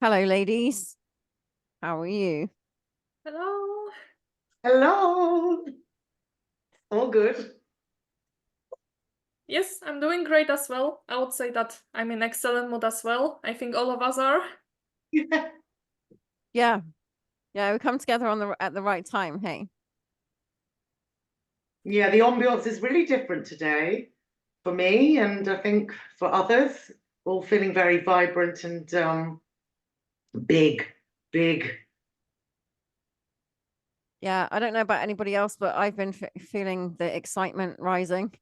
Hello, ladies. How are you? Hello. Hello. All good. Yes, I'm doing great as well. I would say that I'm in excellent mood as well. I think all of us are. Yeah. Yeah, we come together at the right time, hey. Yeah, the ambiance is really different today for me, and I think for others, all feeling very vibrant and big, big. Yeah, I don't know about anybody else, but I've been feeling the excitement rising.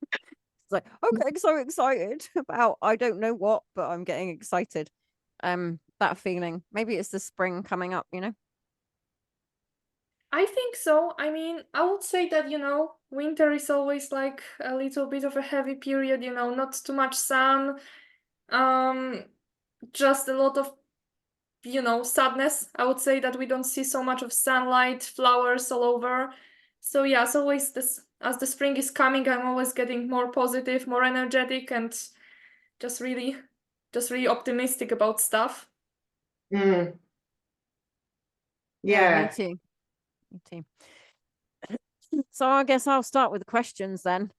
It's like, I'm getting so excited about I don't know what, but I'm getting excited. That feeling. Maybe it's the spring coming up, you know? I think so. I mean, I would say that, winter is always like a little bit of a heavy period, not too much sun, um, just a lot of, sadness. I would say that we don't see so much of sunlight, flowers all over. So yeah, it's always this, as the spring is coming, I'm always getting more positive, more energetic, and just really optimistic about stuff. Mm, Yeah, me yeah. too. Me too. So I guess I'll start with the questions then.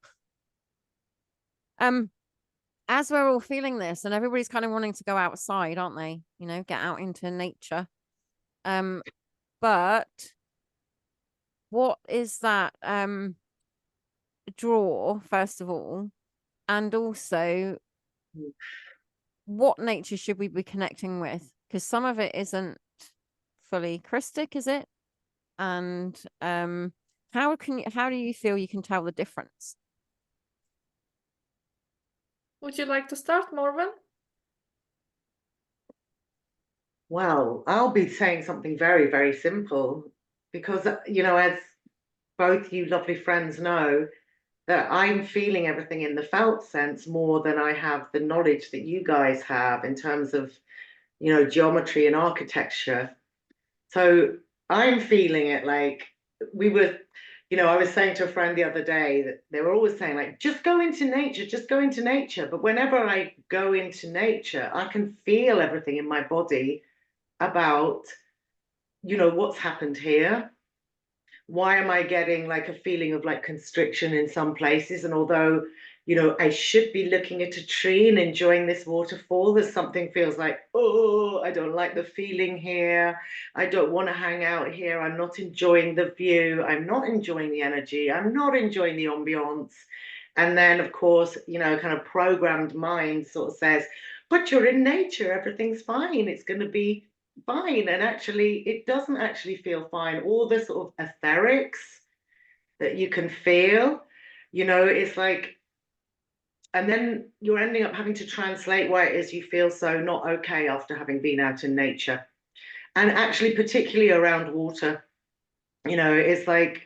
As we're all feeling this and everybody's kind of wanting to go outside, aren't they? You know, get out into nature. But what is that draw, first of all? And also, what nature should we be connecting with? Because some of it isn't fully Christic, is it? And how do you feel you can tell the difference? Would you like to start, Morven? Well, I'll be saying something very, very simple because, as both you lovely friends know, that I'm feeling everything in the felt sense more than I have the knowledge that you guys have in terms of, geometry and architecture. So I'm feeling it like we were, I was saying to a friend the other day that they were always saying, like, just go into nature, just go into nature. But whenever I go into nature, I can feel everything in my body about, what's happened here. Why am I getting like a feeling of like constriction in some places? And although, I should be looking at a tree and enjoying this waterfall, there's something feels like, oh, I don't like the feeling here. I don't want to hang out here. I'm not enjoying the view. I'm not enjoying the energy. I'm not enjoying the ambiance. And then, of course, kind of programmed mind sort of says, but you're in nature, everything's fine. It's going to be fine, and actually it doesn't actually feel fine. All the sort of etherics that you can feel, it's like, and then you're ending up having to translate why it is you feel so not okay after having been out in nature, and actually particularly around water. It's like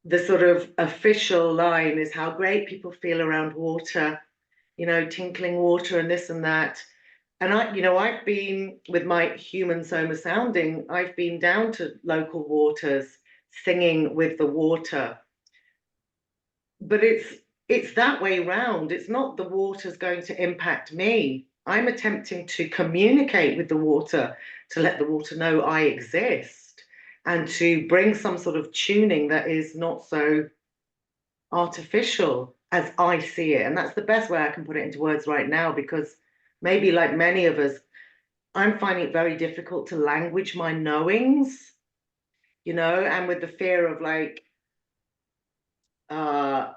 the sort of official line is how great people feel around water, tinkling water and this and that. And I've been with my human soma sounding, I've been down to local waters, singing with the water. But it's that way round. It's not the water's going to impact me. I'm attempting to communicate with the water to let the water know I exist and to bring some sort of tuning that is not so artificial as I see it. And that's the best way I can put it into words right now, because maybe like many of us, I'm finding it very difficult to language my knowings, and with the fear of like,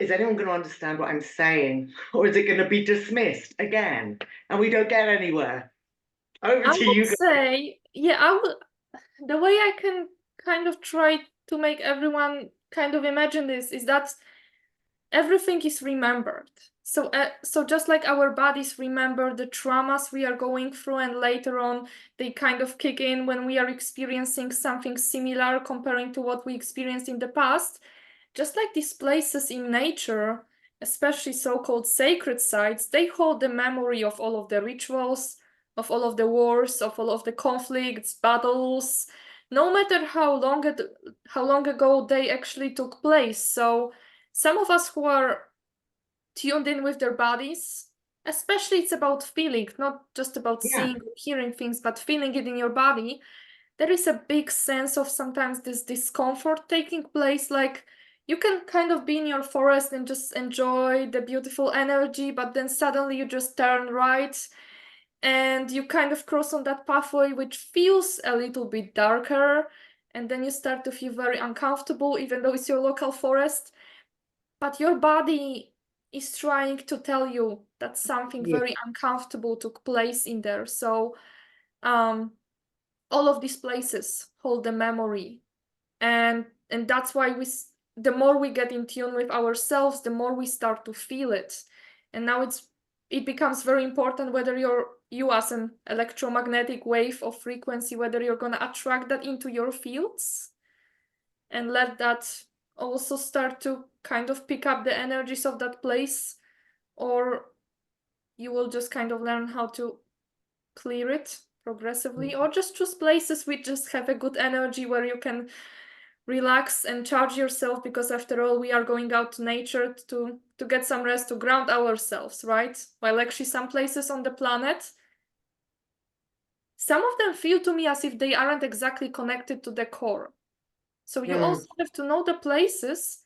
is anyone going to understand what I'm saying? Or is it going to be dismissed again? And we don't get anywhere. Over I to would you guys. say, yeah, I would. The way I can kind of try to make everyone kind of imagine this is that everything is remembered. So just like our bodies remember the traumas we are going through, and later on they kind of kick in when we are experiencing something similar comparing to what we experienced in the past. Just like these places in nature, especially so-called sacred sites, they hold the memory of all of the rituals, of all of the wars, of all of the conflicts, battles, no matter how long ago they actually took place. So some of us who are tuned in with their bodies especially it's about feeling, not just about Yeah. seeing or hearing things, but feeling it in your body. There is a big sense of sometimes this discomfort taking place. Like you can kind of be in your forest and just enjoy the beautiful energy, but then suddenly you just turn right and you kind of cross on that pathway which feels a little bit darker, and then you start to feel very uncomfortable even though it's your local forest, but your body is trying to tell you that something Yeah. very uncomfortable took place in there. So all of these places hold the memory, and that's why the more we get in tune with ourselves, the more we start to feel it. And now it becomes very important whether you as an electromagnetic wave of frequency, whether you're going to attract that into your fields and let that also start to kind of pick up the energies of that place, or you will just kind of learn how to clear it progressively, or just choose places which just have a good energy where you can relax and charge yourself, because after all we are going out to nature to get some rest, to ground ourselves, right? While actually some places on the planet, some of them feel to me as if they aren't exactly connected to the core. So you also have to know the places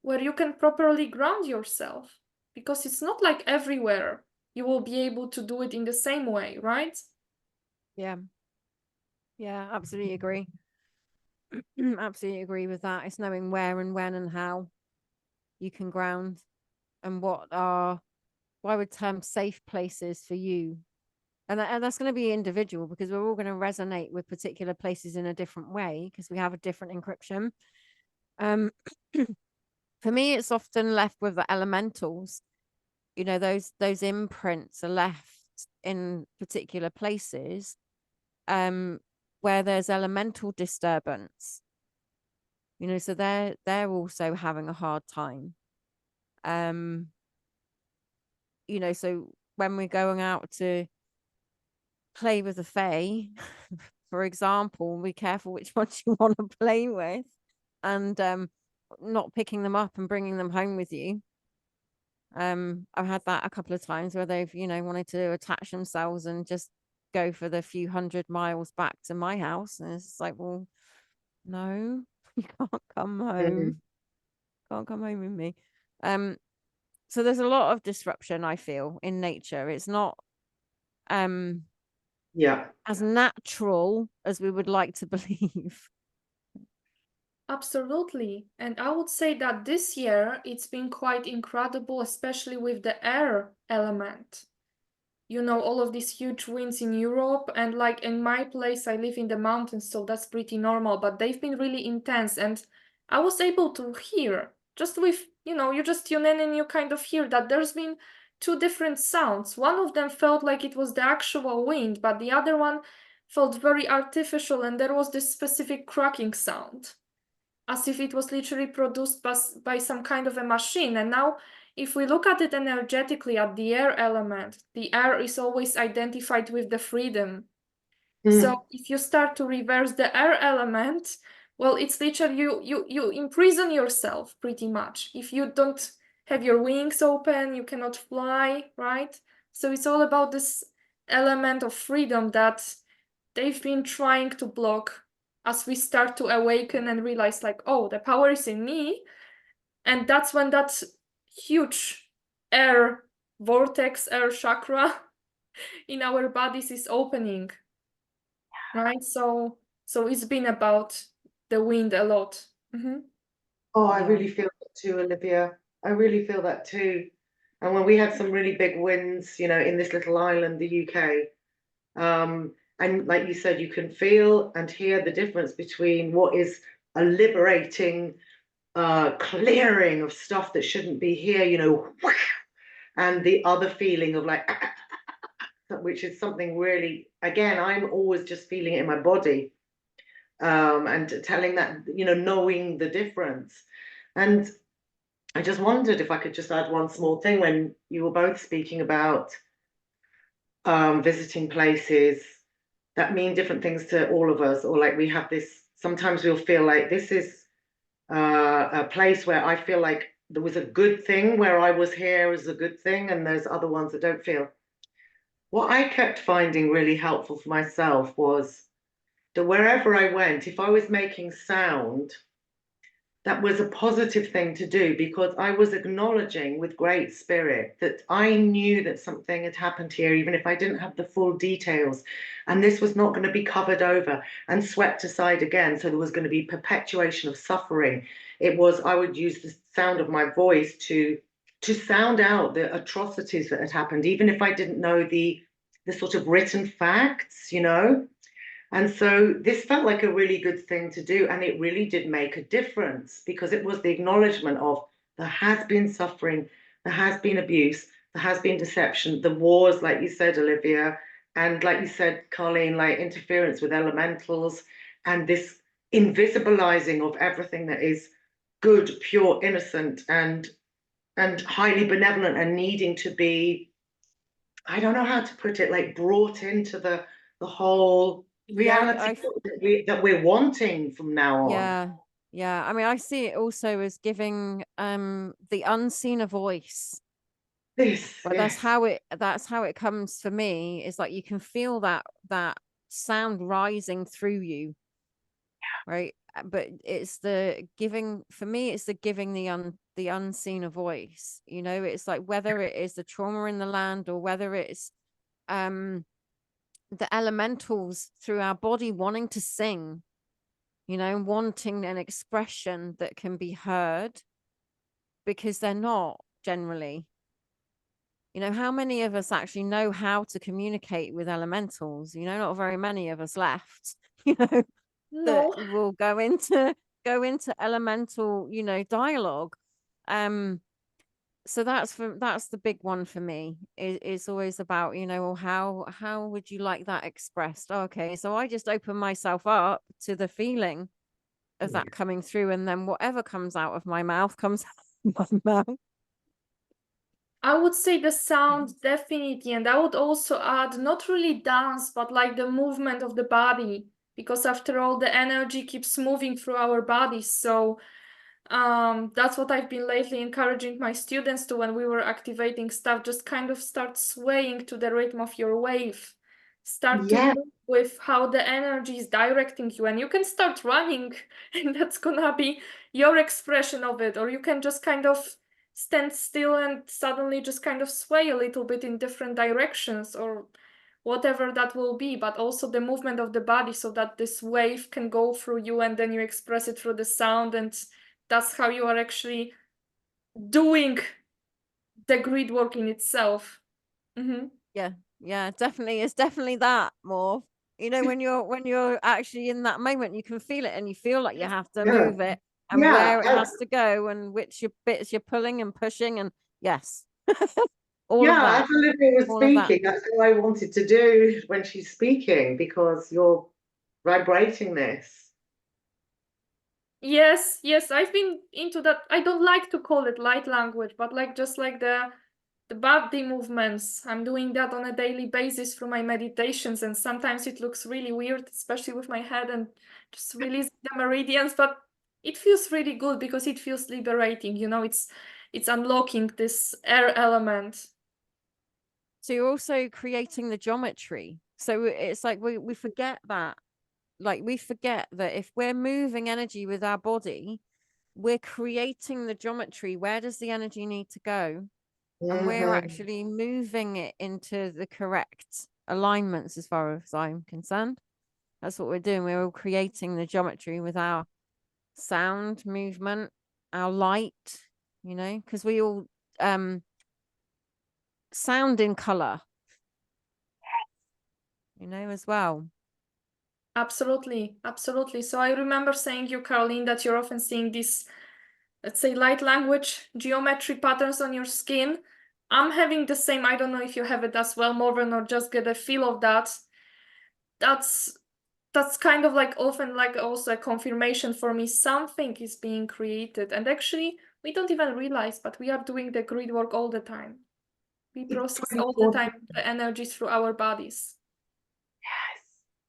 where you can properly ground yourself, because it's not like everywhere you will be able to do it in the same way, right? Yeah. Yeah, absolutely agree. Absolutely agree with that. It's knowing where and when and how you can ground, and what are, I would term, safe places for you. And that's going to be individual, because we're all going to resonate with particular places in a different way, because we have a different encryption. For me, it's often left with the elementals. You know, those imprints are left in particular places where there's elemental disturbance. You know, so they're also having a hard time. You know, so when we're going out to play with the fae, for example, be careful which ones you want to play with, and not picking them up and bringing them home with you. I've had that a couple of times where they've, you know, wanted to attach themselves and just go for the few 100 miles back to my house, and it's like, well, no, you can't come home. Can't come home with me. So there's a lot of disruption, I feel, in nature. It's not Yeah. as natural as we would like to believe. Absolutely. And I would say that this year it's been quite incredible, especially with the air element. You know, all of these huge winds in Europe, and like in my place, I live in the mountains, so that's pretty normal, but they've been really intense. And I was able to hear, just with, you know, you just tune in and you kind of hear that there's been two different sounds. One of them felt like it was the actual wind, but the other one felt very artificial, and there was this specific cracking sound, as if it was literally produced by some kind of a machine. And now, if we look at it energetically, at the air element, the air is always identified with the freedom. So if you start to reverse the air element, well, it's literally you imprison yourself pretty much. If you don't have your wings open, you cannot fly, right? So it's all about this element of freedom that they've been trying to block, as we start to awaken and realize, like, oh, the power is in me. And that's when that huge air vortex, air chakra in our bodies is opening, right? So it's been about the wind a lot. Oh, I Yeah. really feel that too, Olivia. I really feel that too. And when we had some really big winds, you know, in this little island, the UK, and like you said, you can feel and hear the difference between what is a liberating clearing of stuff that shouldn't be here, you know, and the other feeling of like, which is something really, again, I'm always just feeling it in my body. And telling that, you know, knowing the difference. And I just wondered if I could just add one small thing when you were both speaking about visiting places that mean different things to all of us, or like we have this, sometimes we'll feel like this is a place where I feel like there was a good thing where I was here as a good thing, and there's other ones that don't feel. What I kept finding really helpful for myself was that wherever I went, if I was making sound, that was a positive thing to do, because I was acknowledging with great spirit that I knew that something had happened here, even if I didn't have the full details. And this was not going to be covered over and swept aside again. So there was going to be perpetuation of suffering. It was, I would use the sound of my voice to sound out the atrocities that had happened, even if I didn't know the sort of written facts, you know. And so this felt like a really good thing to do. And it really did make a difference, because it was the acknowledgement of there has been suffering, there has been abuse, there has been deception, the wars, like you said, Oliwia, and like you said, Karleen, like interference with elementals, and this invisibilizing of everything that is good, pure, innocent, and highly benevolent, and needing to be, I don't know how to put it, like brought into the whole reality that we're wanting from now on. Yeah, I mean, I see it also as giving the unseen a voice. But Yes. that's how it comes for me. Is like you can feel that sound rising through you, right? But it's the giving, for me, it's the giving the unseen a voice. You know, it's like whether it is the trauma in the land, or whether it's the elementals through our body wanting to sing, you know, wanting an expression that can be heard, because they're not generally. You know, how many of us actually know how to communicate with elementals? You know, not very many of us left, you know, that No. will go into elemental, you know, dialogue. So that's the big one for me. It's always about, you know, well, how would you like that expressed? Okay, so I just open myself up to the feeling of that coming through, and then whatever comes out of my mouth comes out of my mouth. I would say the sound, definitely, and I would also add not really dance, but like the movement of the body, because after all, the energy keeps moving through our bodies. So that's what I've been lately encouraging my students to when we were activating stuff. Just kind of start swaying to the rhythm of your wave. Start to move with how the energy is directing you, and you can start running, and that's gonna be your expression of it. Or you can just kind of stand still and suddenly just kind of sway a little bit in different directions, or whatever that will be, but also the movement of the body, so that this wave can go through you and then you express it through the sound, and that's how you are actually doing the grid work in itself. Yeah, definitely. It's definitely that more. You know, when you're actually in that moment, you can feel it, and you feel like you have to move it, and where it has to go, and which bits you're pulling and pushing, and yes. All of that. As Oliwia was speaking, that's what I wanted to do when she's speaking, because you're vibrating this. Yes, I've been into that. I don't like to call it light language, but like just like the body movements. I'm doing that on a daily basis through my meditations, and sometimes it looks really weird, especially with my head and just releasing the meridians, but it feels really good because it feels liberating. You know, it's unlocking this air element. So you're also creating the geometry. So it's like we forget that. Like we forget that if we're moving energy with our body, we're creating the geometry. Where does the energy need to go? And we're actually moving it into the correct alignments, as far as I'm concerned. That's what we're doing. We're all creating the geometry with our sound, movement, our light, you know, because we all sound in color, you know, as well. Absolutely. So I remember saying you, Karleen, that you're often seeing these, let's say, light language geometry patterns on your skin. I'm having the same. I don't know if you have it as well, Morven, or just get a feel of that. That's kind of like often like also a confirmation for me. Something is being created, and actually we don't even realize, but we are doing the grid work all the time. We process all the time the energy through our bodies.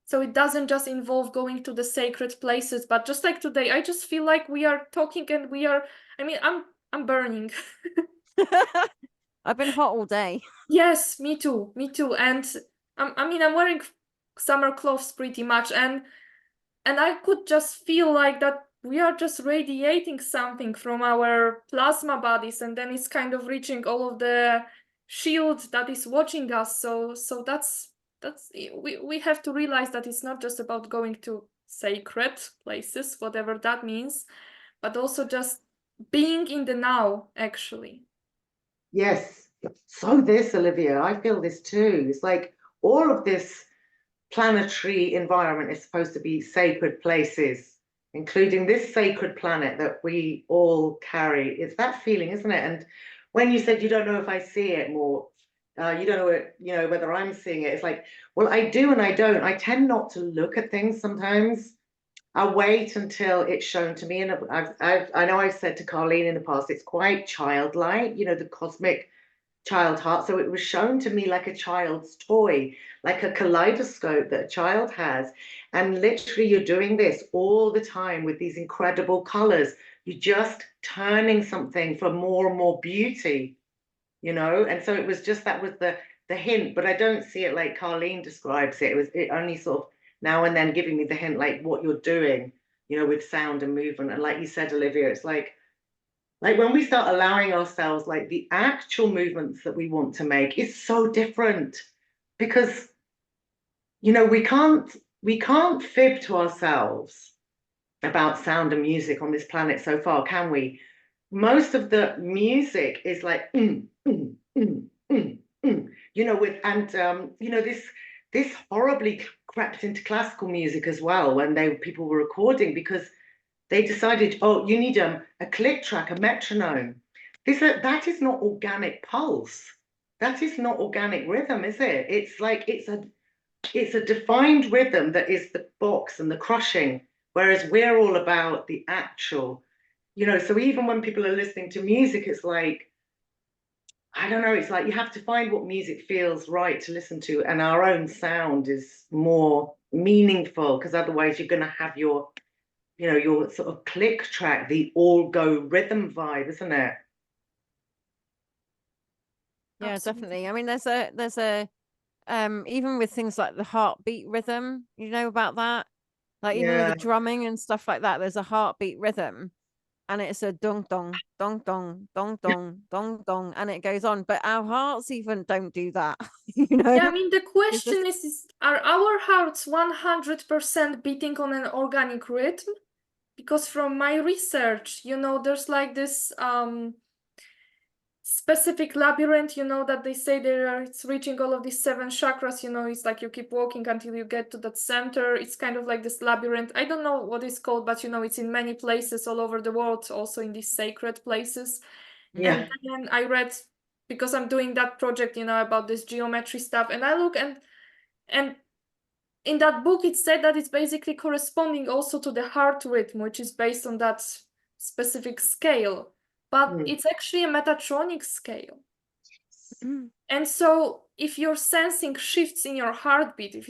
So it doesn't just involve going to the sacred places, but just like today, I just feel like we are talking, and we are, I mean, I'm burning. I've been hot all day. Yes, me too, and I'm wearing summer clothes pretty much, and I could just feel like that we are just radiating something from our plasma bodies, and then it's kind of reaching all of the shield that is watching us. So that's we have to realize that it's not just about going to sacred places, whatever that means, but also just being in the now, actually. Yes. So this, Oliwia, I feel this too. It's like all of this planetary environment is supposed to be sacred places, including this sacred planet that we all carry. It's that feeling, isn't it? And when you said you don't know if I see it more, you don't know what, you know, whether I'm seeing it. It's like, well, I do and I don't. I tend not to look at things sometimes. I wait until it's shown to me, and I know I've said to Karleen in the past, it's quite childlike, you know, the cosmic child heart. So it was shown to me like a child's toy, like a kaleidoscope that a child has. And literally, you're doing this all the time with these incredible colors. You're just turning something for more and more beauty, you know? And so it was just that was the hint, but I don't see it like Karleen describes it. It only sort of now and then giving me the hint, like what you're doing, you know, with sound and movement. And like you said, Oliwia, it's like when we start allowing ourselves like the actual movements that we want to make is so different because you know we can't fib to ourselves about sound and music on this planet so far, can we? Most of the music is like you know, with and you know, this horribly crept into classical music as well when people were recording because they decided, oh, you need a click track, a metronome. That is not organic pulse. That is not organic rhythm, is it? It's like it's a defined rhythm that is the box and the crushing, whereas we're all about the actual, you know. So even when people are listening to music, it's like, I don't know, it's like you have to find what music feels right to listen to, and our own sound is more meaningful because otherwise you're going to have your, you know, your sort of click track, the all go rhythm vibe, isn't it? Yeah, Absolutely. definitely. I mean, there's a even with things like the heartbeat rhythm, you know about that? Like even with the Yeah, drumming and stuff like that, there's a heartbeat rhythm and it's a dong dong dong dong dong dong dong dong and it goes on. But our hearts even don't do that, you know? Yeah, I mean, the It's just question is are our hearts 100% beating on an organic rhythm? Because from my research, you know, there's like this specific labyrinth, you know, that they say it's reaching all of these 7 chakras, you know, it's like you keep walking until you get to that center. It's kind of like this labyrinth. I don't know what it's called, but you know, it's in many places all over the world, also in these sacred places. yeah, And then I read, because I'm doing that project, you know, about this geometry stuff, and I look and in that book it said that it's basically corresponding also to the heart rhythm, which is based on that specific scale, but it's actually a metatronic scale. And so if you're sensing shifts in your heartbeat, if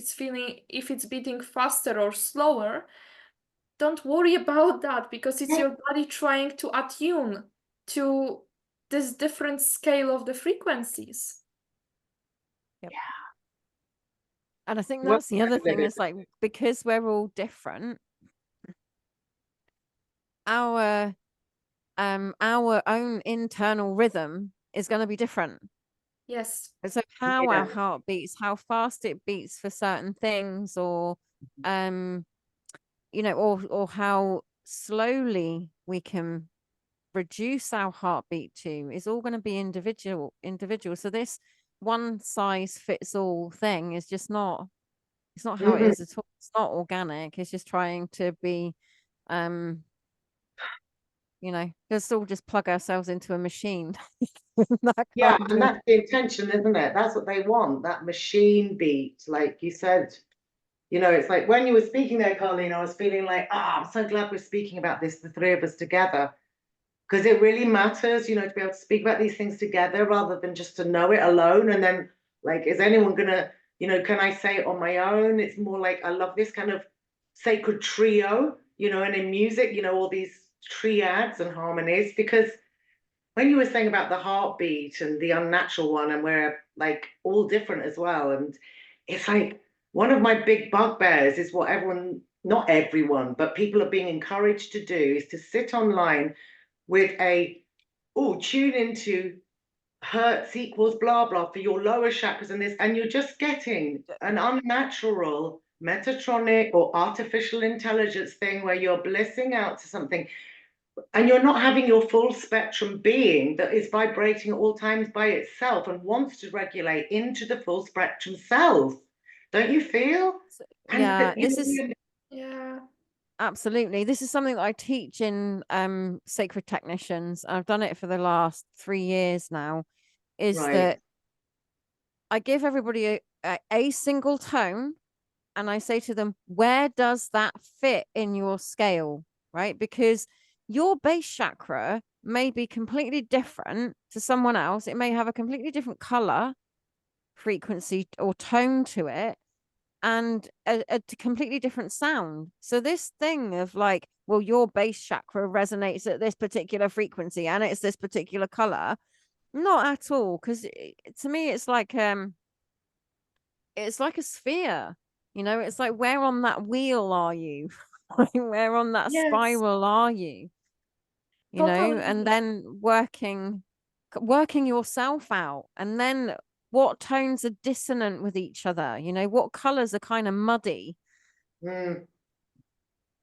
it's beating faster or slower, don't worry about that because it's your body trying to attune to this different scale of the frequencies. Yep. And I think well, that's the other thing is like because we're all different, our own internal rhythm is going to be different. Yes. And so how yeah, our heart beats, how fast it beats for certain things, or you know, or how slowly we can reduce our heartbeat to is all going to be individual. So this one size fits all thing is just not, it's not how it is at all. It's not organic. It's just trying to be you know, let's all just plug ourselves into a machine. That yeah, kind and of that's the intention, isn't it? That's what they want, that machine beat, like you said. You know, it's like when you were speaking there, Karleen, I was feeling like, I'm so glad we're speaking about this, the three of us together, because it really matters, you know, to be able to speak about these things together rather than just to know it alone. And then, like, is anyone gonna, you know, can I say it on my own? It's more like I love this kind of sacred trio, you know, and in music, you know, all these triads and harmonies, because when you were saying about the heartbeat and the unnatural one, and we're like all different as well. And it's like one of my big bugbears is what everyone, not everyone, but people are being encouraged to do is to sit online with tune into hertz equals blah blah for your lower chakras and this, and you're just getting an unnatural metatronic or artificial intelligence thing where you're blissing out to something and you're not having your full spectrum being that is vibrating at all times by itself and wants to regulate into the full spectrum self. Don't you feel? Yeah, this is Yeah. absolutely. This is something that I teach in sacred technicians. I've done it for the last 3 years now. Is right. that I give everybody a single tone and I say to them, where does that fit in your scale? Right? Because your base chakra may be completely different to someone else. It may have a completely different color, frequency, or tone to it, and a completely different sound. So this thing of like, well, your base chakra resonates at this particular frequency and it's this particular color, not at all. Because to me, it's like a sphere. It's like, where on that wheel are you? Where on that Yes. spiral are you? Totally. And then working yourself out, and then what tones are dissonant with each other, what colors are kind of muddy. Mm.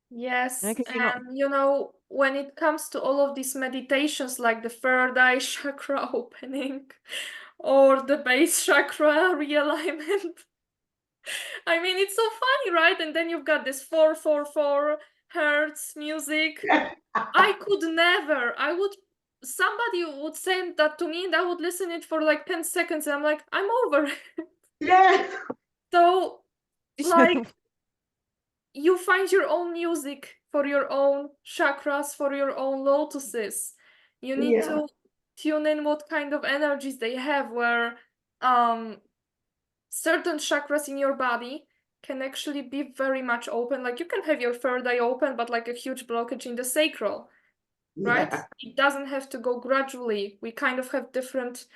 Yes, Because you're not. and when it comes to all of these meditations, like the third eye chakra opening or the base chakra realignment, I mean, it's so funny, right? And then you've got this 444 hertz music. I could never. Somebody would send that to me and I would listen it for like 10 seconds and I'm like, I'm over it. Yes. So, like, you find your own music for your own chakras, for your own lotuses. You need to tune in what kind of energies they have, where certain chakras in your body can actually be very much open. Like you can have your third eye open, but like a huge blockage in the sacral, right? Yeah. It doesn't have to go gradually. We kind of have different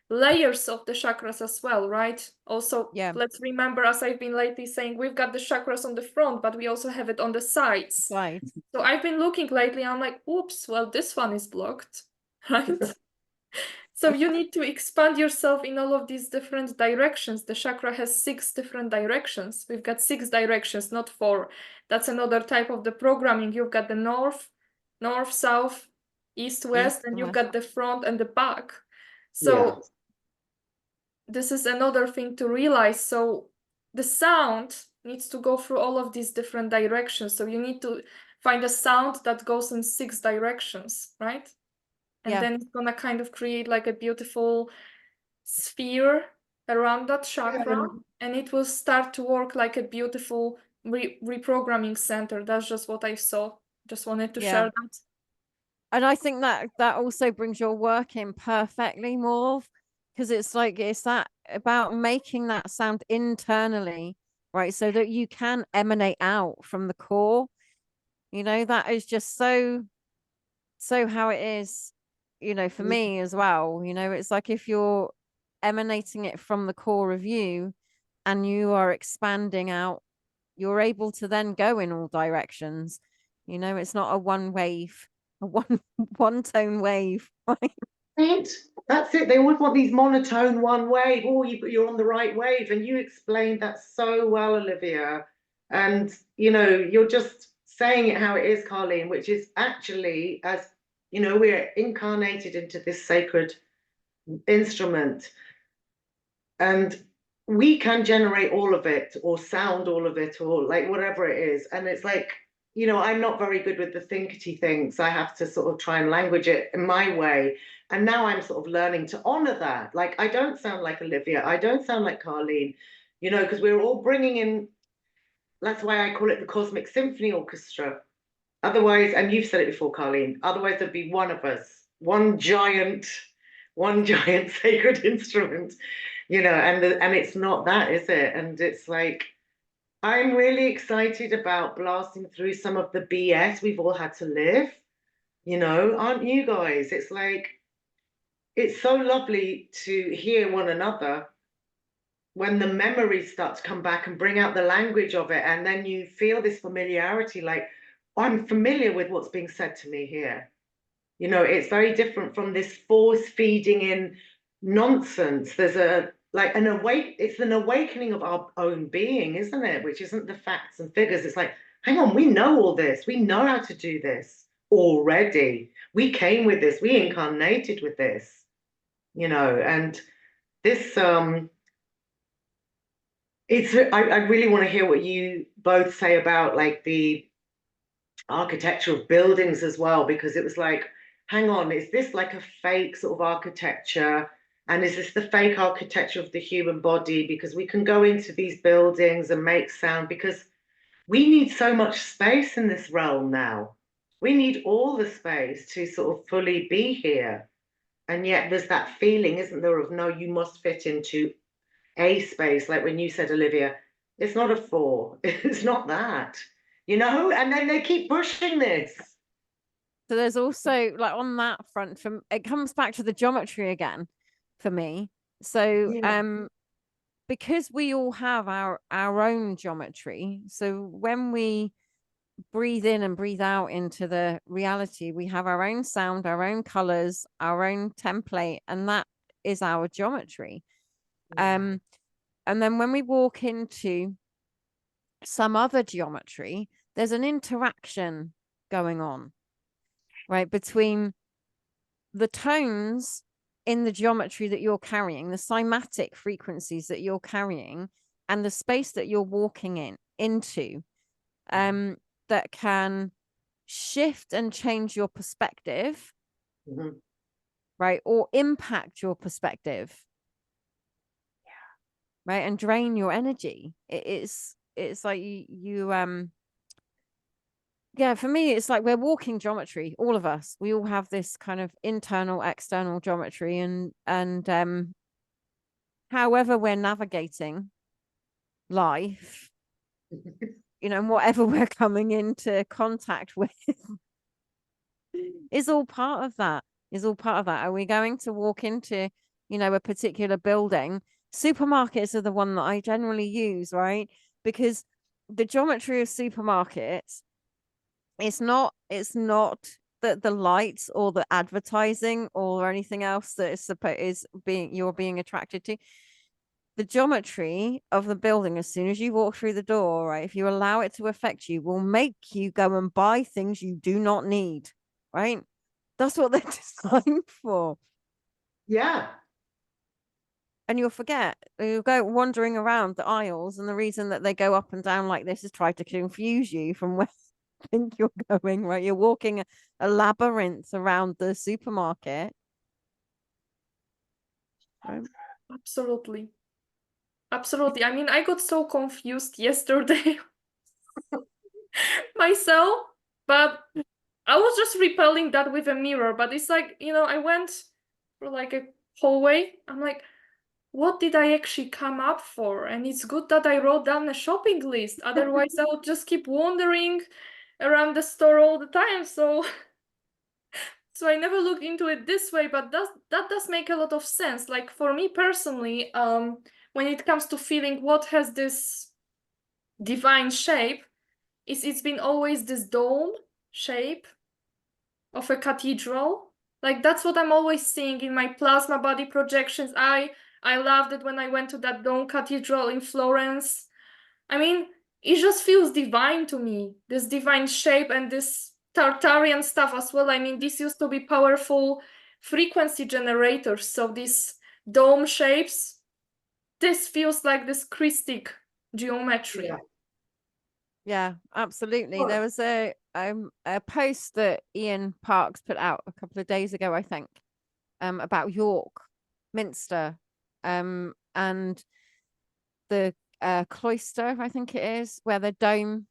layers of the chakras as well, right? Also, Yeah. let's remember, as I've been lately saying, we've got the chakras on the front, but we also have it on the sides. Right. So I've been looking lately, I'm like, oops, well, this one is blocked, right? So you need to expand yourself in all of these different directions. The chakra has 6 different directions. We've got 6 directions, not 4. That's another type of the programming. You've got the north, south, east, west, and you've got the front and the back. So this is another thing to realize. So the sound needs to go through all of these different directions. So you need to find a sound that goes in 6 directions, right? And then it's gonna kind of create like a beautiful sphere around that chakra, and it will start to work like a beautiful reprogramming center. That's just what I saw. Just wanted to share that. And I think that also brings your work in perfectly, more because it's that about making that sound internally, right? So that you can emanate out from the core. That is just so how it is, for me as well. It's like if you're emanating it from the core of you and you are expanding out, you're able to then go in all directions. It's not a one wave, a one tone wave, right? Right. That's it. They always want these monotone one wave. Oh, you're on the right wave. And you explained that so well, Oliwia. And, you're just saying it how it is, Karleen, which is actually, as we're incarnated into this sacred instrument. And we can generate all of it or sound all of it or like whatever it is. And it's like, I'm not very good with the thinkety things. I have to sort of try and language it in my way. And now I'm sort of learning to honor that. Like, I don't sound like Oliwia. I don't sound like Karleen, because we're all bringing in, that's why I call it the Cosmic Symphony Orchestra. Otherwise, and you've said it before, Karleen, otherwise there'd be one of us, one giant sacred instrument, and it's not that, is it? And it's like, I'm really excited about blasting through some of the BS we've all had to live, aren't you guys? It's like, it's so lovely to hear one another when the memories start to come back and bring out the language of it, and then you feel this familiarity, like, I'm familiar with what's being said to me here. You know, it's very different from this force feeding in nonsense. There's it's an awakening of our own being, isn't it? Which isn't the facts and figures. It's like, hang on, we know all this. We know how to do this already. We came with this. We incarnated with this, you know, and this, I really want to hear what you both say about like the architecture of buildings as well, because it was like, hang on, is this like a fake sort of architecture? And is this the fake architecture of the human body? Because we can go into these buildings and make sound, because we need so much space in this realm now. We need all the space to sort of fully be here. And yet there's that feeling, isn't there, of no, you must fit into a space, like when you said, Oliwia, it's not a four, it's not that, you know, and then they keep pushing this. So there's also like on that front, from it comes back to the geometry again for me. So because we all have our own geometry, so when we breathe in and breathe out into the reality, we have our own sound, our own colors, our own template, and that is our geometry. And then when we walk into some other geometry, there's an interaction going on, right, between the tones in the geometry that you're carrying, the cymatic frequencies that you're carrying, and the space that you're walking into, that can shift and change your perspective, right, or impact your perspective, right, and drain your energy. It's like you yeah, for me it's like we're walking geometry, all of us. We all have this kind of internal external geometry, and however we're navigating life, you know, and whatever we're coming into contact with is all part of that. Are we going to walk into, you know, a particular building? Supermarkets are the one that I generally use, right? Because the geometry of supermarkets, it's not the lights or the advertising or anything else that you're being attracted to. The geometry of the building, as soon as you walk through the door, right, if you allow it to affect you, will make you go and buy things you do not need, right? That's what they're designed for. Yeah. And you'll go wandering around the aisles, and the reason that they go up and down like this is try to confuse you from where you think you're going, right? You're walking a labyrinth around the supermarket, right? Absolutely. Absolutely. I mean, I got so confused yesterday myself, but I was just repelling that with a mirror. But it's like, you know, I went for like a hallway. I'm like, what did I actually come up for? And it's good that I wrote down a shopping list. Otherwise, I would just keep wandering around the store all the time. So I never looked into it this way, but that does make a lot of sense. Like for me personally, when it comes to feeling what has this divine shape, it's been always this dome shape of a cathedral. Like that's what I'm always seeing in my plasma body projections. I loved it when I went to that dome cathedral in Florence. I mean, it just feels divine to me, this divine shape and this Tartarian stuff as well. I mean, this used to be powerful frequency generators. So these dome shapes, this feels like this Christic geometry. Yeah, absolutely. There was a post that Ian Parks put out a couple of days ago, I think, about York Minster, and the cloister, I think it is, where the dome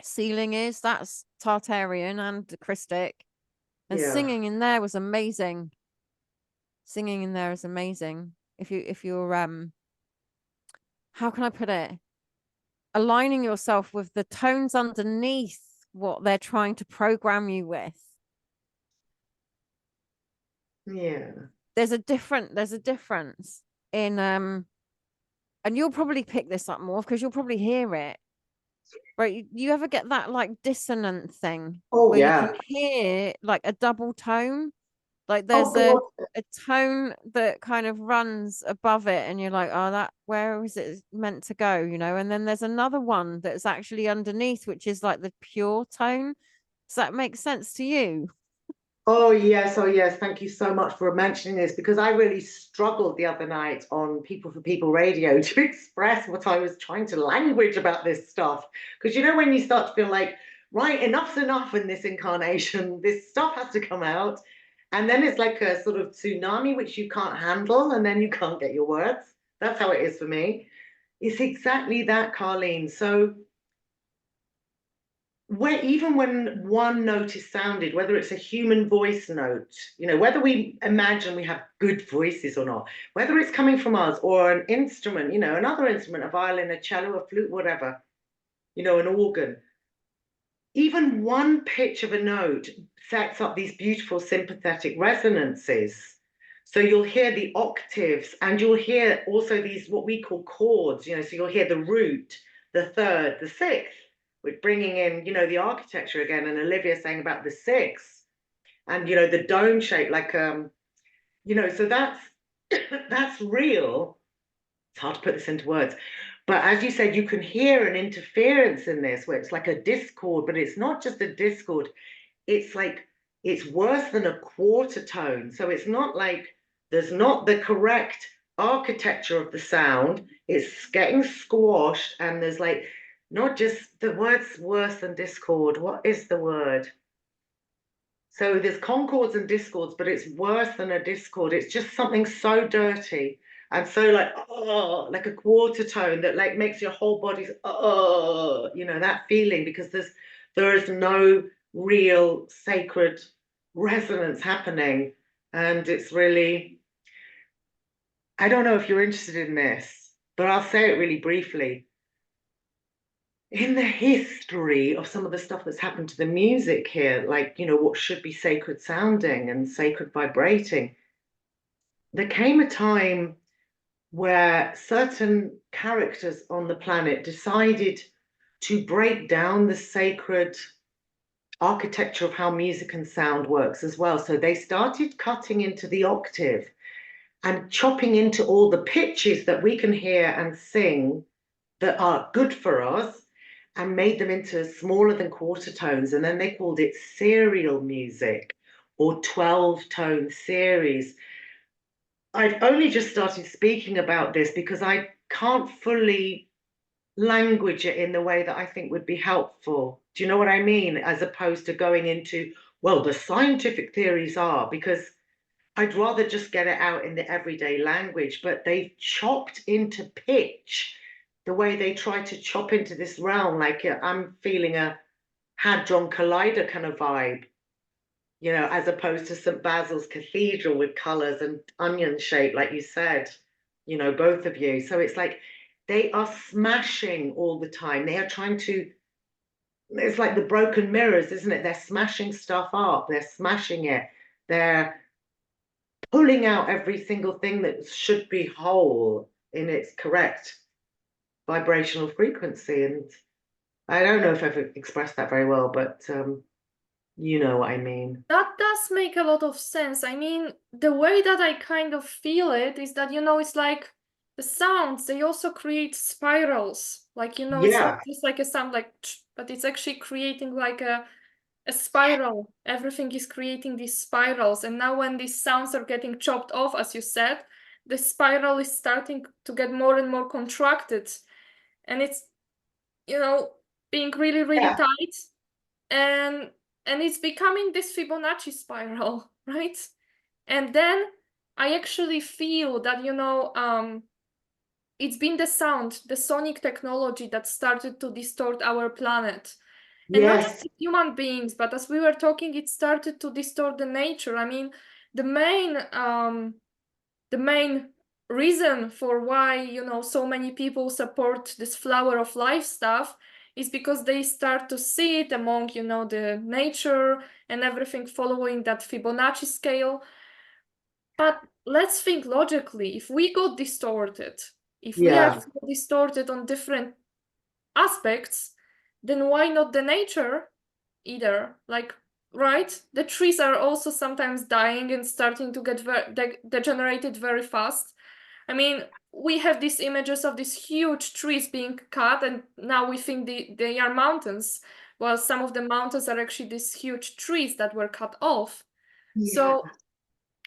ceiling is. That's Tartarian and Christic, and singing in there was amazing. Singing in there is amazing. If you're how can I put it? Aligning yourself with the tones underneath what they're trying to program you with. Yeah. There's a difference in and you'll probably pick this up more because you'll probably hear it. Right? You ever get that like dissonant thing Oh where you can yeah. hear like a double tone? Like Oh there's God. a tone that kind of runs above it, and you're like, oh, that where is it meant to go, you know? And then there's another one that's actually underneath, which is like the pure tone. Does that make sense to you? Oh yes, oh yes. Thank you so much for mentioning this because I really struggled the other night on People for People radio to express what I was trying to language about this stuff. Because you know when you start to feel like, right, enough's enough in this incarnation, this stuff has to come out. And then it's like a sort of tsunami which you can't handle, and then you can't get your words. That's how it is for me. It's exactly that, Karleen. So where even when one note is sounded, whether it's a human voice note, you know, whether we imagine we have good voices or not, whether it's coming from us or an instrument, you know, another instrument, a violin, a cello, a flute, whatever, you know, an organ, even one pitch of a note sets up these beautiful sympathetic resonances. So you'll hear the octaves and you'll hear also these what we call chords, you know, so you'll hear the root, the third, the sixth, with bringing in, you know, the architecture again, and Oliwia saying about the sixth and, you know, the dome shape, like, you know, so that's, that's real. It's hard to put this into words. But as you said, you can hear an interference in this where it's like a discord, but it's not just a discord. It's like, it's worse than a quarter tone. So it's not like there's not the correct architecture of the sound. It's getting squashed, and there's like, not just the word's worse than discord. What is the word? So there's concords and discords, but it's worse than a discord. It's just something so dirty and so like, oh, like a quarter tone that like makes your whole body, oh, you know, that feeling, because there is no real sacred resonance happening. And it's really, I don't know if you're interested in this, but I'll say it really briefly. In the history of some of the stuff that's happened to the music here, like, you know, what should be sacred sounding and sacred vibrating, there came a time where certain characters on the planet decided to break down the sacred architecture of how music and sound works as well. So they started cutting into the octave and chopping into all the pitches that we can hear and sing that are good for us, and made them into smaller than quarter tones. And then they called it serial music or 12-tone series. I've only just started speaking about this because I can't fully language it in the way that I think would be helpful. Do you know what I mean? As opposed to going into, well, the scientific theories are, because I'd rather just get it out in the everyday language, but they've chopped into pitch the way they try to chop into this realm. Like I'm feeling a Hadron Collider kind of vibe, you know, as opposed to St. Basil's Cathedral with colours and onion shape, like you said, you know, both of you. So it's like they are smashing all the time. They are trying to, it's like the broken mirrors, isn't it? They're smashing stuff up, they're smashing it, they're pulling out every single thing that should be whole in its correct vibrational frequency. And I don't know if I've expressed that very well, but you know what I mean. That does make a lot of sense. I mean, the way that I kind of feel it is that, you know, it's like the sounds, they also create spirals. Like, you know, it's not Yeah, just like a sound like, but it's actually creating like a spiral. Everything is creating these spirals. And now when these sounds are getting chopped off, as you said, the spiral is starting to get more and more contracted. And it's, you know, being really, really yeah, tight. And it's becoming this Fibonacci spiral, right? And then I actually feel that, you know, it's been the sound, the sonic technology that started to distort our planet. And not yes, just human beings, but as we were talking, it started to distort the nature. I mean, the main reason for why, you know, so many people support this flower of life stuff is because they start to see it among, you know, the nature and everything following that Fibonacci scale. But let's think logically. If we got distorted, if we Yeah. are so distorted on different aspects, then why not the nature either? Like, right? The trees are also sometimes dying and starting to get degenerated very fast. I mean, we have these images of these huge trees being cut, and now we think they are mountains. Well, some of the mountains are actually these huge trees that were cut off. So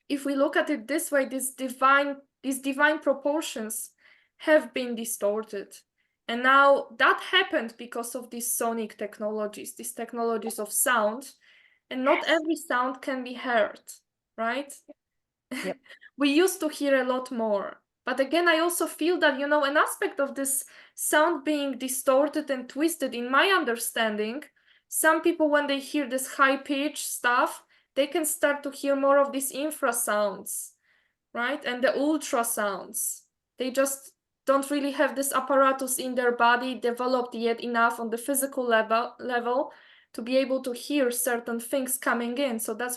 if we look at it this way, these divine proportions have been distorted. And now that happened because of these sonic technologies, these technologies of sound, and not every sound can be heard, right? Yep. We used to hear a lot more. But again, I also feel that, an aspect of this sound being distorted and twisted, in my understanding, some people, when they hear this high pitch stuff, they can start to hear more of these infrasounds, right? And the ultrasounds. They just don't really have this apparatus in their body developed yet enough on the physical level to be able to hear certain things coming in. So that's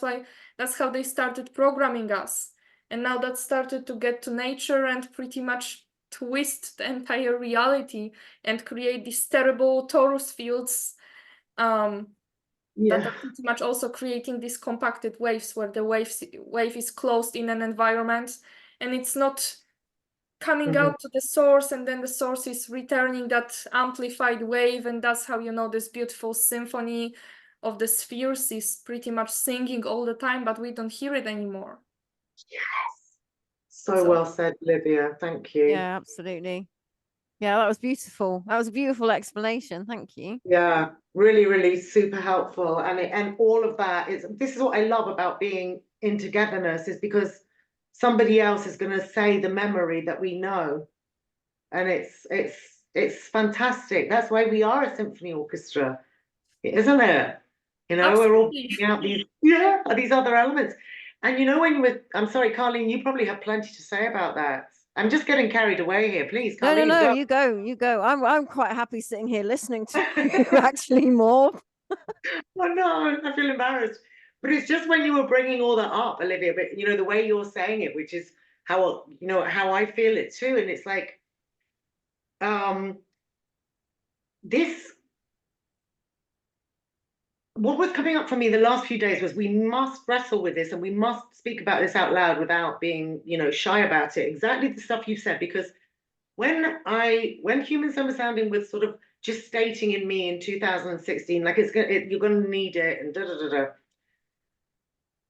how they started programming us. And now that started to get to nature and pretty much twist the entire reality and create these terrible torus fields that are pretty much also creating these compacted waves where the wave is closed in an environment and it's not coming out to the source, and then the source is returning that amplified wave, and that's how this beautiful symphony of the spheres is pretty much singing all the time, but we don't hear it anymore. Yes. So well said, Olivia. Thank you. Yeah, absolutely. Yeah, that was beautiful. That was a beautiful explanation. Thank you. Yeah, really, really super helpful. And all of that this is what I love about being in togetherness, is because somebody else is going to say the memory that we know. And it's fantastic. That's why we are a symphony orchestra, isn't it? We're all picking out these other elements. And I'm sorry, Karleen, you probably have plenty to say about that. I'm just getting carried away here. Please, Karleen. No, you go. I'm quite happy sitting here listening to you actually more. Oh no, I feel embarrassed. But it's just when you were bringing all that up, Olivia, but the way you're saying it, which is how I feel it too. And it's like, what was coming up for me the last few days was we must wrestle with this and we must speak about this out loud without being, shy about it. Exactly the stuff you said, because when human summer sounding was sort of gestating in me in 2016, like you're gonna need it and da da da da.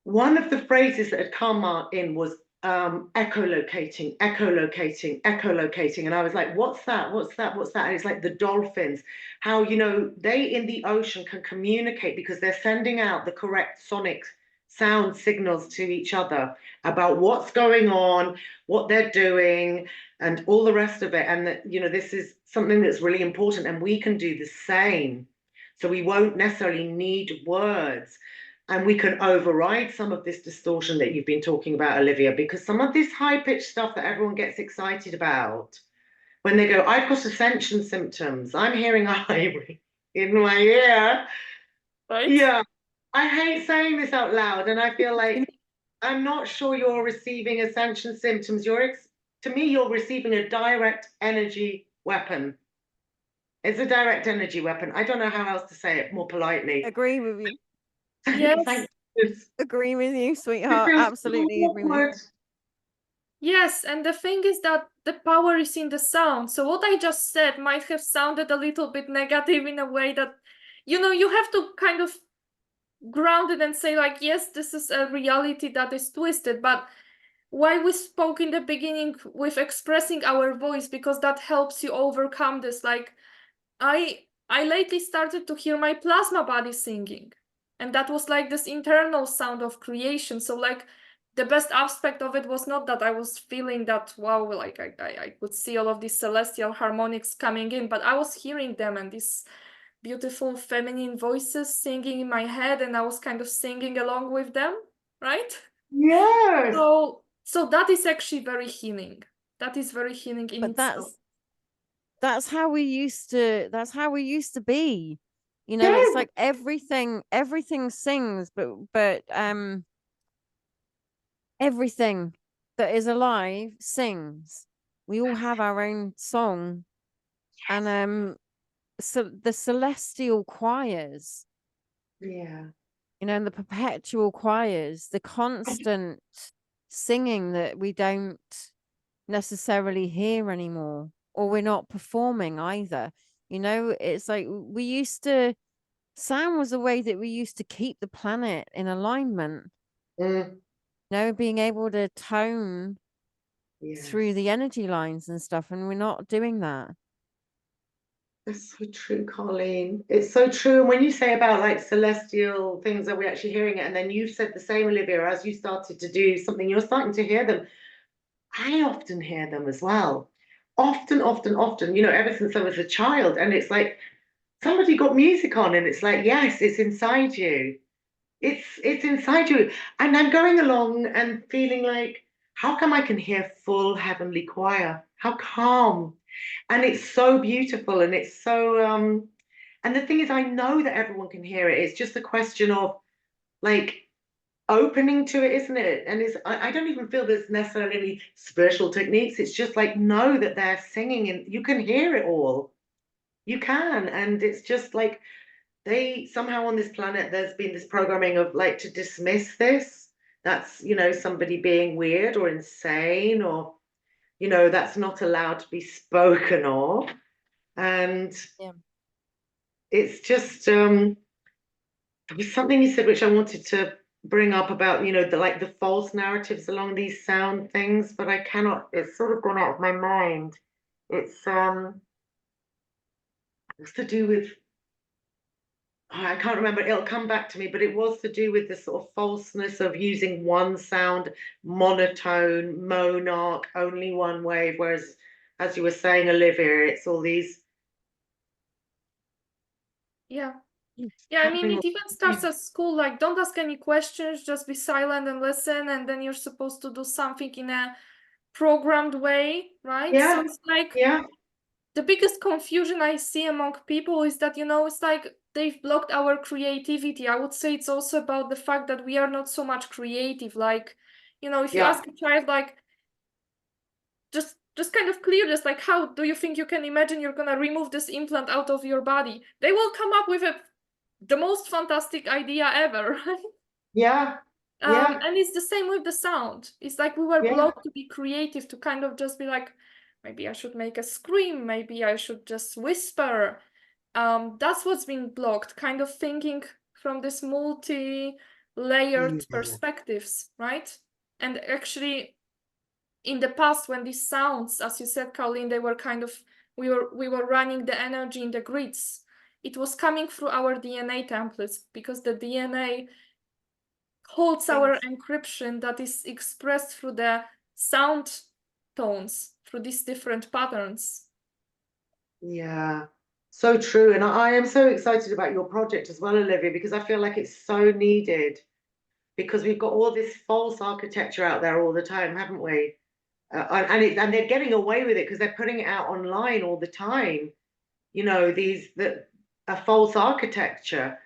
One of the phrases that had come in was echolocating, and I was like, what's that? And it's like the dolphins, how they in the ocean can communicate because they're sending out the correct sonic sound signals to each other about what's going on, what they're doing, and all the rest of it. And that this is something that's really important, and we can do the same, so we won't necessarily need words. And we can override some of this distortion that you've been talking about, Olivia, because some of this high-pitched stuff that everyone gets excited about, when they go, I've got ascension symptoms, I'm hearing a high in my ear. Right? Yeah, I hate saying this out loud, and I feel like I'm not sure you're receiving ascension symptoms. To me, you're receiving a direct energy weapon. It's a direct energy weapon. I don't know how else to say it more politely. Agree with you. Yes. Agree with you, sweetheart. Absolutely agree with you. Yes, and the thing is that the power is in the sound. So what I just said might have sounded a little bit negative in a way that, you have to kind of ground it and say like, yes, this is a reality that is twisted, but why we spoke in the beginning with expressing our voice, because that helps you overcome this. Like, I lately started to hear my plasma body singing, and that was like this internal sound of creation. So like the best aspect of it was not that I was feeling that, wow, like I could see all of these celestial harmonics coming in, but I was hearing them and these beautiful feminine voices singing in my head, and I was kind of singing along with them, right? Yes. So that is actually very healing. That is very healing in itself. That's how we used to be. It's like everything sings, but everything that is alive sings. We all have our own song. And so the celestial choirs, Yeah. you know, and the perpetual choirs, the constant singing that we don't necessarily hear anymore, or we're not performing either. You know, it's like we used to, sound was a way that we used to keep the planet in alignment, Mm, you know, being able to tone through yes. the energy lines and stuff, and we're not doing that. That's so true, Karleen. It's so true. And when you say about like celestial things, are we actually hearing it? And then you said the same, Olivia, as you started to do something, you're starting to hear them. I often hear them as well. Often, often, often, you know, ever since I was a child. And it's like somebody got music on, and it's like, yes, it's inside you. It's inside you. And I'm going along and feeling like, how come I can hear full heavenly choir? How calm. And it's so beautiful, and it's so and the thing is, I know that everyone can hear it. It's just a question of like opening to it, isn't it? And I don't even feel there's necessarily any spiritual techniques. It's just like know that they're singing and you can hear it all. You can. And it's just like they somehow on this planet there's been this programming of like to dismiss this. That's, you know, somebody being weird or insane, or, you know, that's not allowed to be spoken of. And Yeah. it's just there was something you said which I wanted to bring up about, you know, the like the false narratives along these sound things, but I cannot, it's sort of gone out of my mind. It's to do with, I can't remember, it'll come back to me, but it was to do with the sort of falseness of using one sound, monotone, monarch, only one wave, whereas as you were saying, Olivia, it's all these. Yeah. Mm. Yeah, I mean, happening it even starts at school, like, don't ask any questions, just be silent and listen, and then you're supposed to do something in a programmed way, right? So Yeah, it's like yeah, the biggest confusion I see among people is that, you know, it's like they've blocked our creativity. I would say it's also about the fact that we are not so much creative. Like, you know, if you yeah, ask a child, like, just kind of clear this, like, how do you think you can imagine you're gonna remove this implant out of your body? They will come up with the most fantastic idea ever, right? yeah, yeah, And it's the same with the sound. It's like we were yeah, blocked to be creative, to kind of just be like, maybe I should make a scream, maybe I should just whisper. That's what's been blocked, kind of thinking from this multi-layered yeah. perspectives, right? And actually, in the past, when these sounds, as you said, Karleen, they were kind of, we were running the energy in the grids. It was coming through our DNA templates, because the DNA holds our encryption that is expressed through the sound tones, through these different patterns. Yeah, so true. And I am so excited about your project as well, Olivia, because I feel like it's so needed because we've got all this false architecture out there all the time, haven't we? And they're getting away with it because they're putting it out online all the time. You know, a false architecture.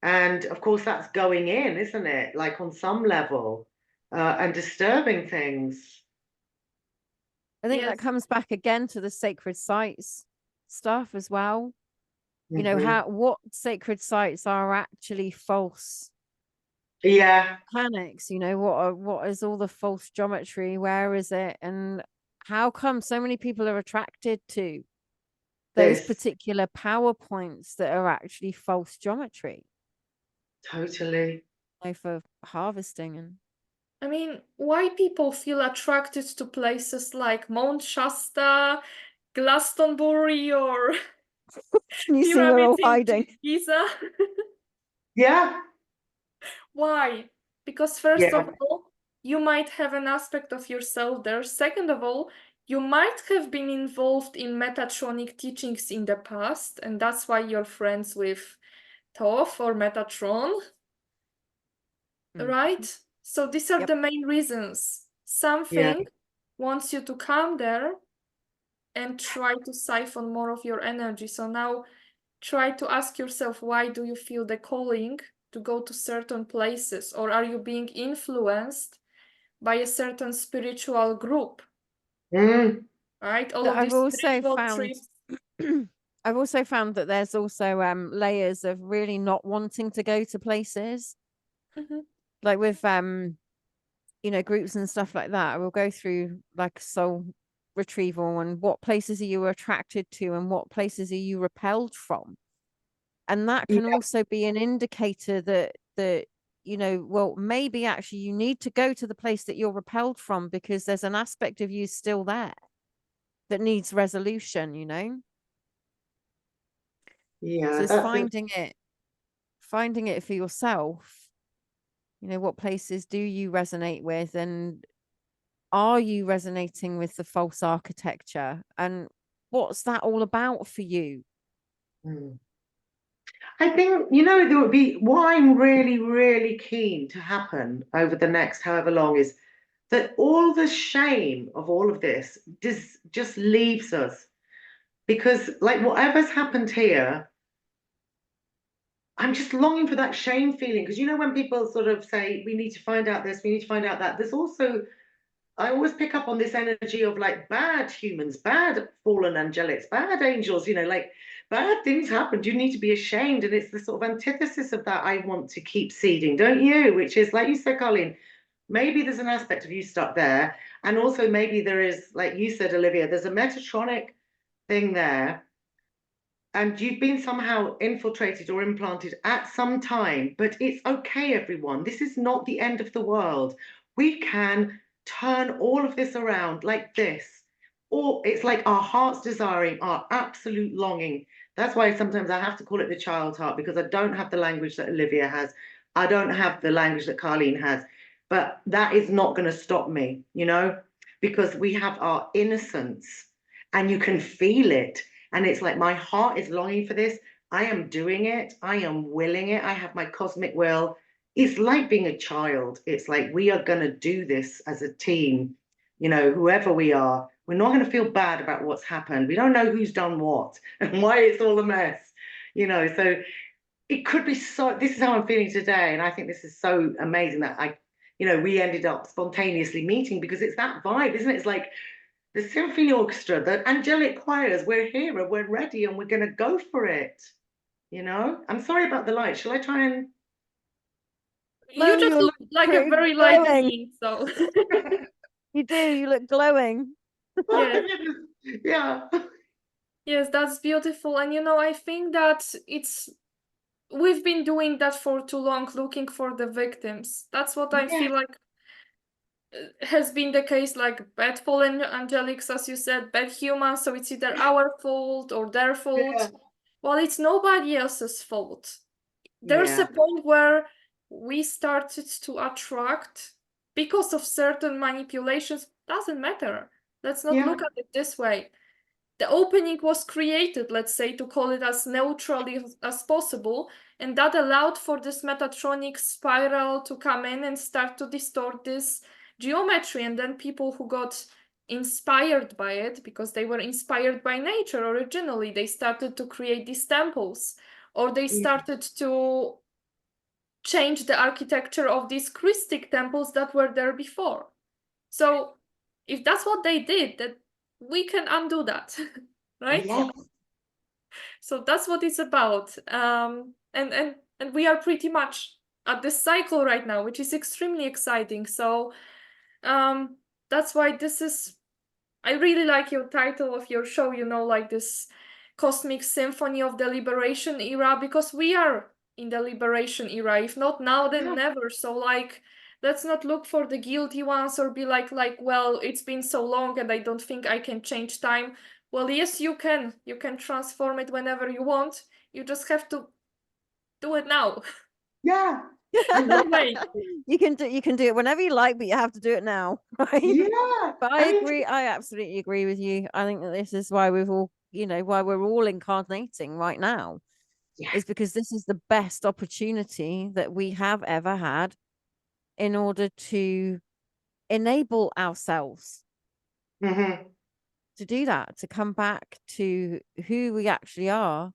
And of course, that's going in, isn't it? Like on some level, and disturbing things. I think that Yes. comes back again to the sacred sites stuff as well. You know, Mhm. what sacred sites are actually false Yeah, mechanics, you know, what is all the false geometry, where is it, and how come so many people are attracted to those this particular PowerPoints that are actually false geometry, totally. you know, for harvesting. And I mean, why people feel attracted to places like Mount Shasta, Glastonbury, or you see, we're pyramids all in hiding. Giza? Yeah, Why? Because first yeah, of all, you might have an aspect of yourself there. Second of all, you might have been involved in Metatronic teachings in the past, and that's why you're friends with Toph or Metatron, right? So these are Yep. the main reasons. yeah, Something wants you to come there and try to siphon more of your energy. So now try to ask yourself, why do you feel the calling to go to certain places? Or are you being influenced by a certain spiritual group, Mm. right? All But of I've these also spiritual found trips. I've also found that there's also layers of really not wanting to go to places. Mhm. Like with groups and stuff like that. We'll go through like soul retrieval and what places are you attracted to and what places are you repelled from. And that can Yeah. also be an indicator that well, maybe actually you need to go to the place that you're repelled from because there's an aspect of you still there that needs resolution, Yeah, So it's that's finding it for yourself. What places do you resonate with, and are you resonating with the false architecture, and what's that all about for you? mm. I think, there would be what I'm really, really keen to happen over the next however long is that all the shame of all of this just leaves us. Because, like, whatever's happened here, I'm just longing for that shame feeling. Because, when people sort of say, we need to find out this, we need to find out that, there's also, I always pick up on this energy of like bad humans, bad fallen angelics, bad angels, like bad things happened. You need to be ashamed. And it's the sort of antithesis of that I want to keep seeding, don't you? Which is, like you said, Karleen, maybe there's an aspect of you stuck there. And also maybe there is, like you said, Oliwia, there's a Metatronic thing there. And you've been somehow infiltrated or implanted at some time, but it's okay, everyone. This is not the end of the world. We can turn all of this around like this. Or it's like our heart's desiring, our absolute longing. That's why sometimes I have to call it the child's heart, because I don't have the language that Oliwia has. I don't have the language that Karleen has. But that is not going to stop me, because we have our innocence and you can feel it. And it's like my heart is longing for this. I am doing it. I am willing it. I have my cosmic will. It's like being a child. It's like we are going to do this as a team, whoever we are. We're not going to feel bad about what's happened. We don't know who's done what and why it's all a mess, So it could be so. This is how I'm feeling today. And I think this is so amazing that we ended up spontaneously meeting because it's that vibe, isn't it? It's like, the symphony orchestra, the angelic choirs, we're here and we're ready and we're going to go for it. I'm sorry about the light. Shall I try and? You just You look look like a pretty very light glowing. being, so You do, you look glowing. yes. Yeah. Yes, that's beautiful. And I think that we've been doing that for too long, looking for the victims. That's what I feel like has been the case, like bad fallen angelics, as you said, bad humans, so it's either our fault or their fault. Yeah. Well, it's nobody else's fault. There's a point where we started to attract because of certain manipulations. Doesn't matter. Let's not look at it this way. The opening was created, let's say, to call it as neutrally as possible, and that allowed for this Metatronic spiral to come in and start to distort this geometry. And then people who got inspired by it, because they were inspired by nature originally, they started to create these temples, or they started to change the architecture of these Christic temples that were there before. So if that's what they did, that we can undo that. Right? Yeah. So that's what it's about. And we are pretty much at this cycle right now, which is extremely exciting. So that's why I really like your title of your show, like this cosmic symphony of the liberation era, because we are in the liberation era. If not now, then never. So like, let's not look for the guilty ones or be like, well, it's been so long and I don't think I can change time. Well, yes, you can. You can transform it whenever you want. You just have to do it now. Yeah. You can do it whenever you like, but you have to do it now, right? Yeah. But I agree. I absolutely agree with you. I think that this is why why we're all incarnating right now, is because this is the best opportunity that we have ever had in order to enable ourselves to do that, to come back to who we actually are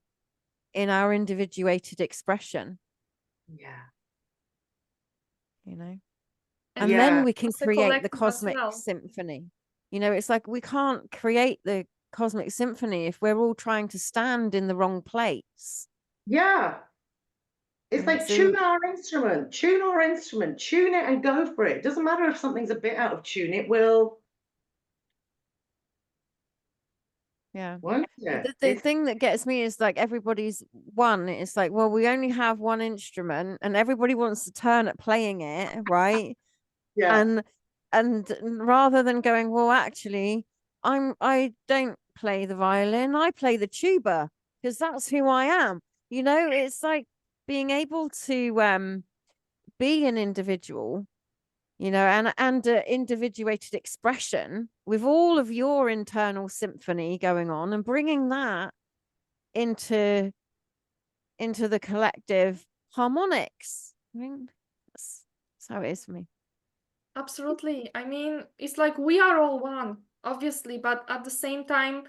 in our individuated expression. Yeah. And Yeah. then we can It's a create the collective as cosmic well. symphony. You know, it's like we can't create the cosmic symphony if we're all trying to stand in the wrong place. Yeah. It's Right, like so tune our instrument, tune it and go for it. It doesn't matter if something's a bit out of tune, it will, yeah. won't But it? the thing that gets me is like everybody's one. It's like, well, we only have one instrument and everybody wants to turn at playing it, right? Yeah. And rather than going, well, actually, I don't play the violin, I play the tuba because that's who I am. You know, it's like being able to be an individual, you know, and individuated expression with all of your internal symphony going on and bringing that into the collective harmonics. I mean, that's how it is for me. Absolutely. I mean, it's like we are all one, obviously, but at the same time,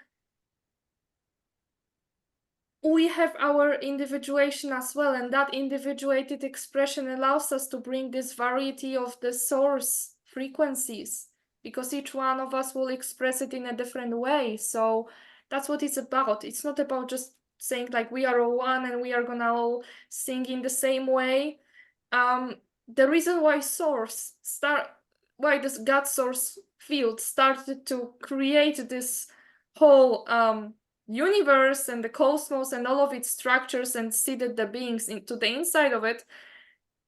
we have our individuation as well, and that individuated expression allows us to bring this variety of the source frequencies, because each one of us will express it in a different way. So that's what it's about. It's not about just saying like we are all one and we are gonna all sing in the same way. The reason why this God source field started to create this whole universe and the cosmos and all of its structures and seeded the beings into the inside of it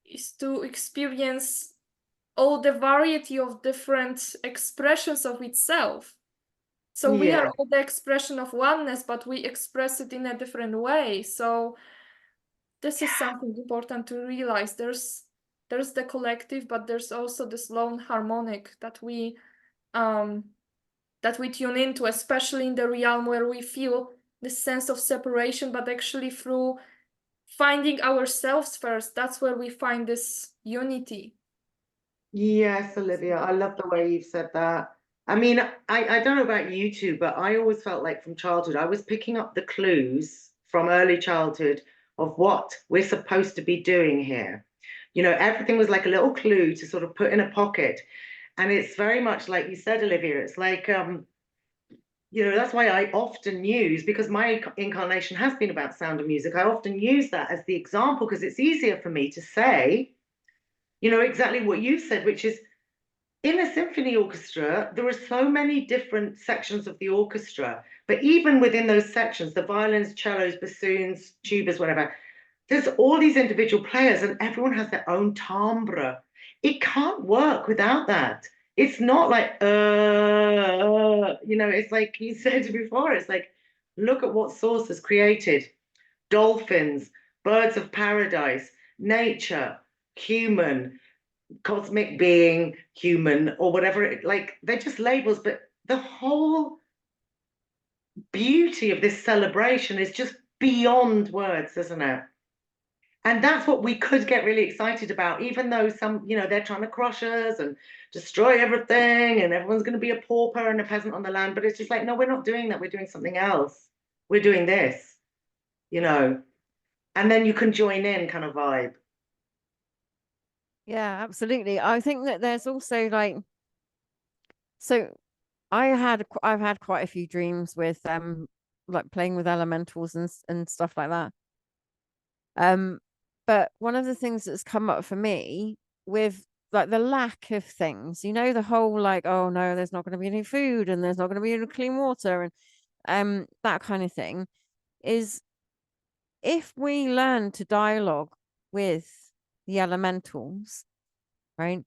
is to experience all the variety of different expressions of itself. So we are all the expression of oneness, but we express it in a different way. So this is something important to realize. There's the collective, but there's also this lone harmonic that we tune into, especially in the realm where we feel this sense of separation, but actually through finding ourselves first, that's where we find this unity. Yes, Olivia, I love the way you've said that. I mean, I don't know about you two, but I always felt like from childhood, I was picking up the clues from early childhood of what we're supposed to be doing here. You know, everything was like a little clue to sort of put in a pocket. And it's very much like you said, Olivia, it's like, you know, that's why I often use, because my incarnation has been about sound and music, I often use that as the example because it's easier for me to say, you know, exactly what you said, which is in a symphony orchestra, there are so many different sections of the orchestra, but even within those sections, the violins, cellos, bassoons, tubas, whatever, there's all these individual players and everyone has their own timbre. It can't work without that. It's not like, you know, it's like you said before, it's like, look at what Source has created. Dolphins, birds of paradise, nature, human, cosmic being, human, or whatever it, like they're just labels, but the whole beauty of this celebration is just beyond words, isn't it? And that's what we could get really excited about, even though some, you know, they're trying to crush us and destroy everything, and everyone's going to be a pauper and a peasant on the land. But it's just like, no, we're not doing that. We're doing something else. We're doing this, you know, and then you can join in kind of vibe. Yeah, absolutely. I think that there's also like, so I've had quite a few dreams with like playing with elementals and stuff like that. But one of the things that's come up for me with like the lack of things, you know, the whole like, oh no, there's not going to be any food and there's not going to be any clean water and that kind of thing, is if we learn to dialogue with the elementals, right?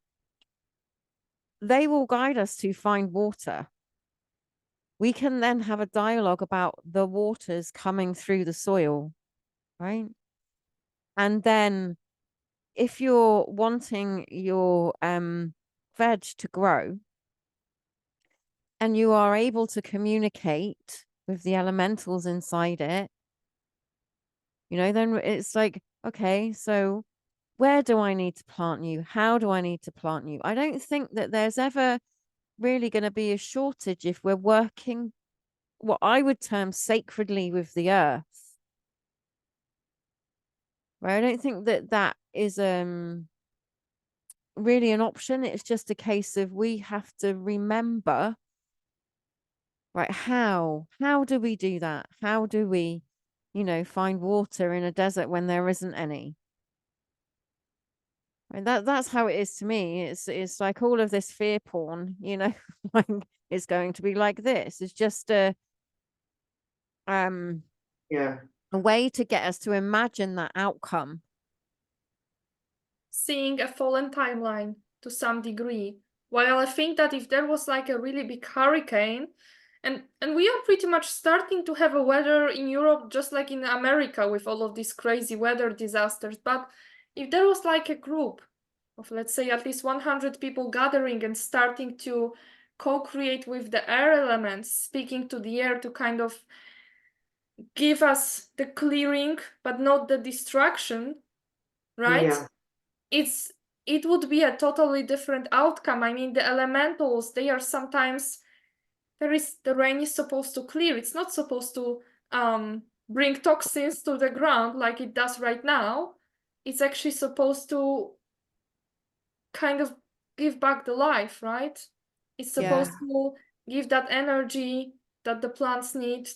They will guide us to find water. We can then have a dialogue about the waters coming through the soil, right? And then if you're wanting your veg to grow and you are able to communicate with the elementals inside it, you know, then it's like, okay, so where do I need to plant you? How do I need to plant you? I don't think that there's ever really going to be a shortage if we're working what I would term sacredly with the earth. Right? I don't think that that is really an option. It's just a case of we have to remember, right, how do we do that? How do we, find water in a desert when there isn't any? And that's how it is to me. It's like all of this fear porn, like it's going to be like this. It's just a way to get us to imagine that outcome. Seeing a fallen timeline to some degree. While I think that if there was like a really big hurricane, and we are pretty much starting to have a weather in Europe just like in America with all of these crazy weather disasters, but if there was like a group of, let's say, at least 100 people gathering and starting to co-create with the air elements, speaking to the air to kind of give us the clearing but not the destruction, right? Yeah. It would be a totally different outcome. I mean, the elementals, they are sometimes, the rain is supposed to clear. It's not supposed to bring toxins to the ground like it does right now. It's actually supposed to kind of give back the life, right? It's supposed to give that energy that the plants need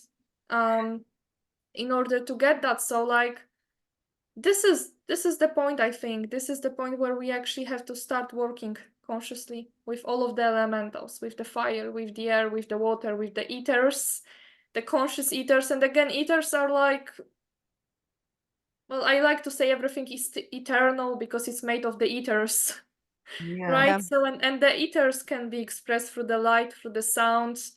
in order to get that. So like, this is the point. I think this is the point where we actually have to start working consciously with all of the elementals, with the fire, with the air, with the water, with the ethers, the conscious ethers. And again, ethers are like, well, I like to say everything is eternal because it's made of the ethers. Right? Yeah. So and the ethers can be expressed through the light, through the sounds,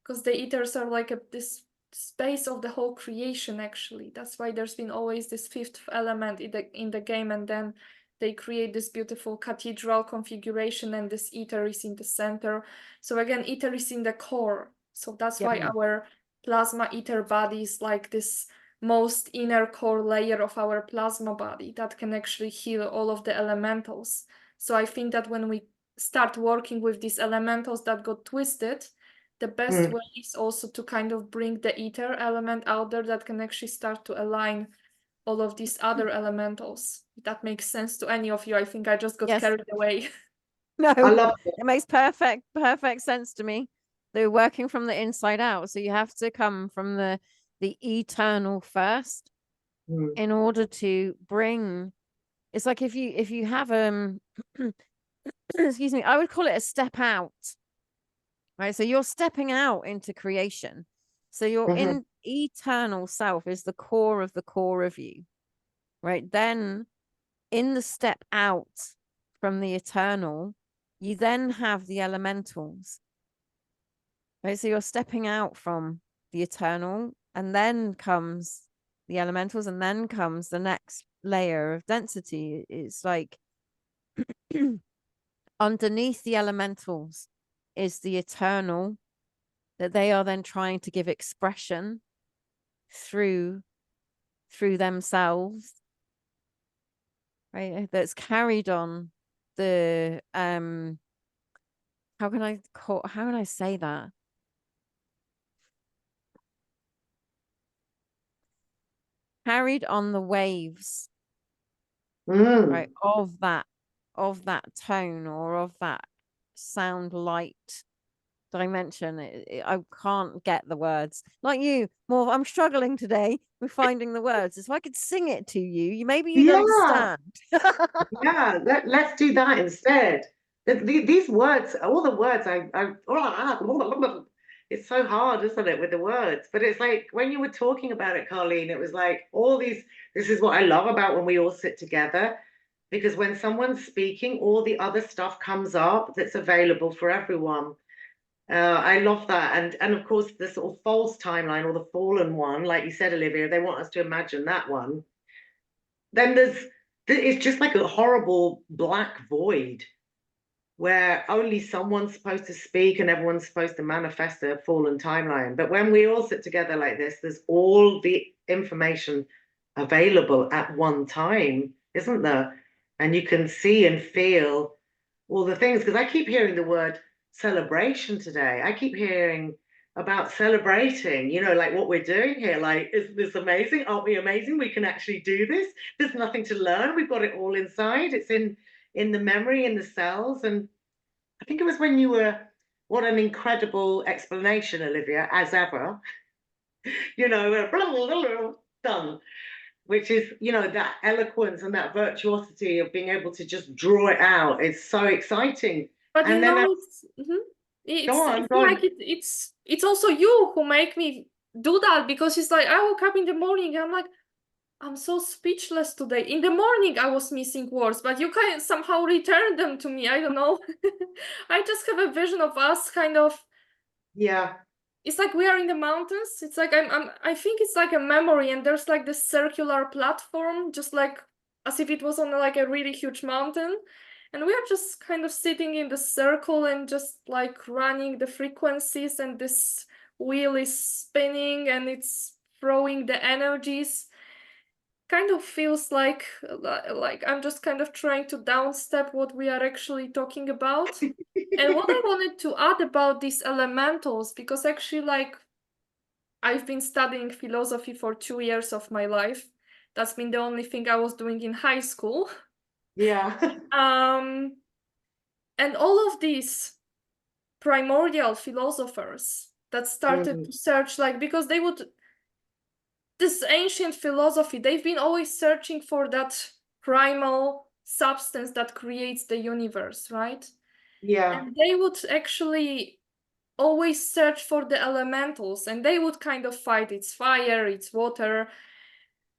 because the ethers are like this space of the whole creation. Actually, that's why there's been always this fifth element in the game, and then they create this beautiful cathedral configuration, and this ether is in the center. So again, ether is in the core. So that's why our plasma ether body is like this most inner core layer of our plasma body that can actually heal all of the elementals. So I think that when we start working with these elementals that got twisted, the best way is also to kind of bring the ether element out there that can actually start to align all of these other elementals. If that makes sense to any of you. I think I just got carried away. No, I love it makes perfect sense to me. They're working from the inside out. So you have to come from the eternal first in order to bring. It's like if you have excuse me, I would call it a step out. Right. So you're stepping out into creation. So your in eternal self is the core of you. Right. Then in the step out from the eternal, you then have the elementals. Right. So you're stepping out from the eternal, and then comes the elementals, and then comes the next layer of density. It's like underneath the elementals is the eternal that they are then trying to give expression through themselves, right? That's carried on the how can I say that? Carried on the waves, right, of that tone or of that sound light dimension. I can't get the words. Like you, more I'm struggling today with finding the words. If I could sing it to you, maybe you'd understand. Yeah, let's do that instead. These words, all the words, it's so hard, isn't it, with the words? But it's like when you were talking about it, Karleen, it was like all these, this is what I love about when we all sit together, because when someone's speaking, all the other stuff comes up that's available for everyone. I love that. And of course, the sort of false timeline or the fallen one, like you said, Oliwia, they want us to imagine that one. Then it's just like a horrible black void where only someone's supposed to speak and everyone's supposed to manifest a fallen timeline. But when we all sit together like this, there's all the information available at one time, isn't there? And you can see and feel all the things. Because I keep hearing the word celebration today. I keep hearing about celebrating, like what we're doing here. Like, isn't this amazing? Aren't we amazing? We can actually do this. There's nothing to learn. We've got it all inside. It's in the memory, in the cells. And I think it was when you were, what an incredible explanation, Oliwia, as ever. You know, blah, blah, blah, blah, done. Which is, you know, that eloquence and that virtuosity of being able to just draw it out. It's so exciting. But And you then know, go on, it's go on. like it's also you who make me do that, because it's like I woke up in the morning and I'm like, I'm so speechless today. In the morning I was missing words, but you can somehow return them to me. I don't know. I just have a vision of us kind of, Yeah, it's like we are in the mountains. It's like I think it's like a memory, and there's like this circular platform, just like as if it was on like a really huge mountain. And we are just kind of sitting in the circle and just like running the frequencies, and this wheel is spinning and it's throwing the energies. Kind of feels like I'm just kind of trying to downstep what we are actually talking about. And what I wanted to add about these elementals, because actually like I've been studying philosophy for 2 years of my life. That's been the only thing I was doing in high school. yeah. And all of these primordial philosophers that started to search, like, because they would, this ancient philosophy, they've been always searching for that primal substance that creates the universe, right? Yeah, And they would actually always search for the elementals, and they would kind of fight it's fire, it's water,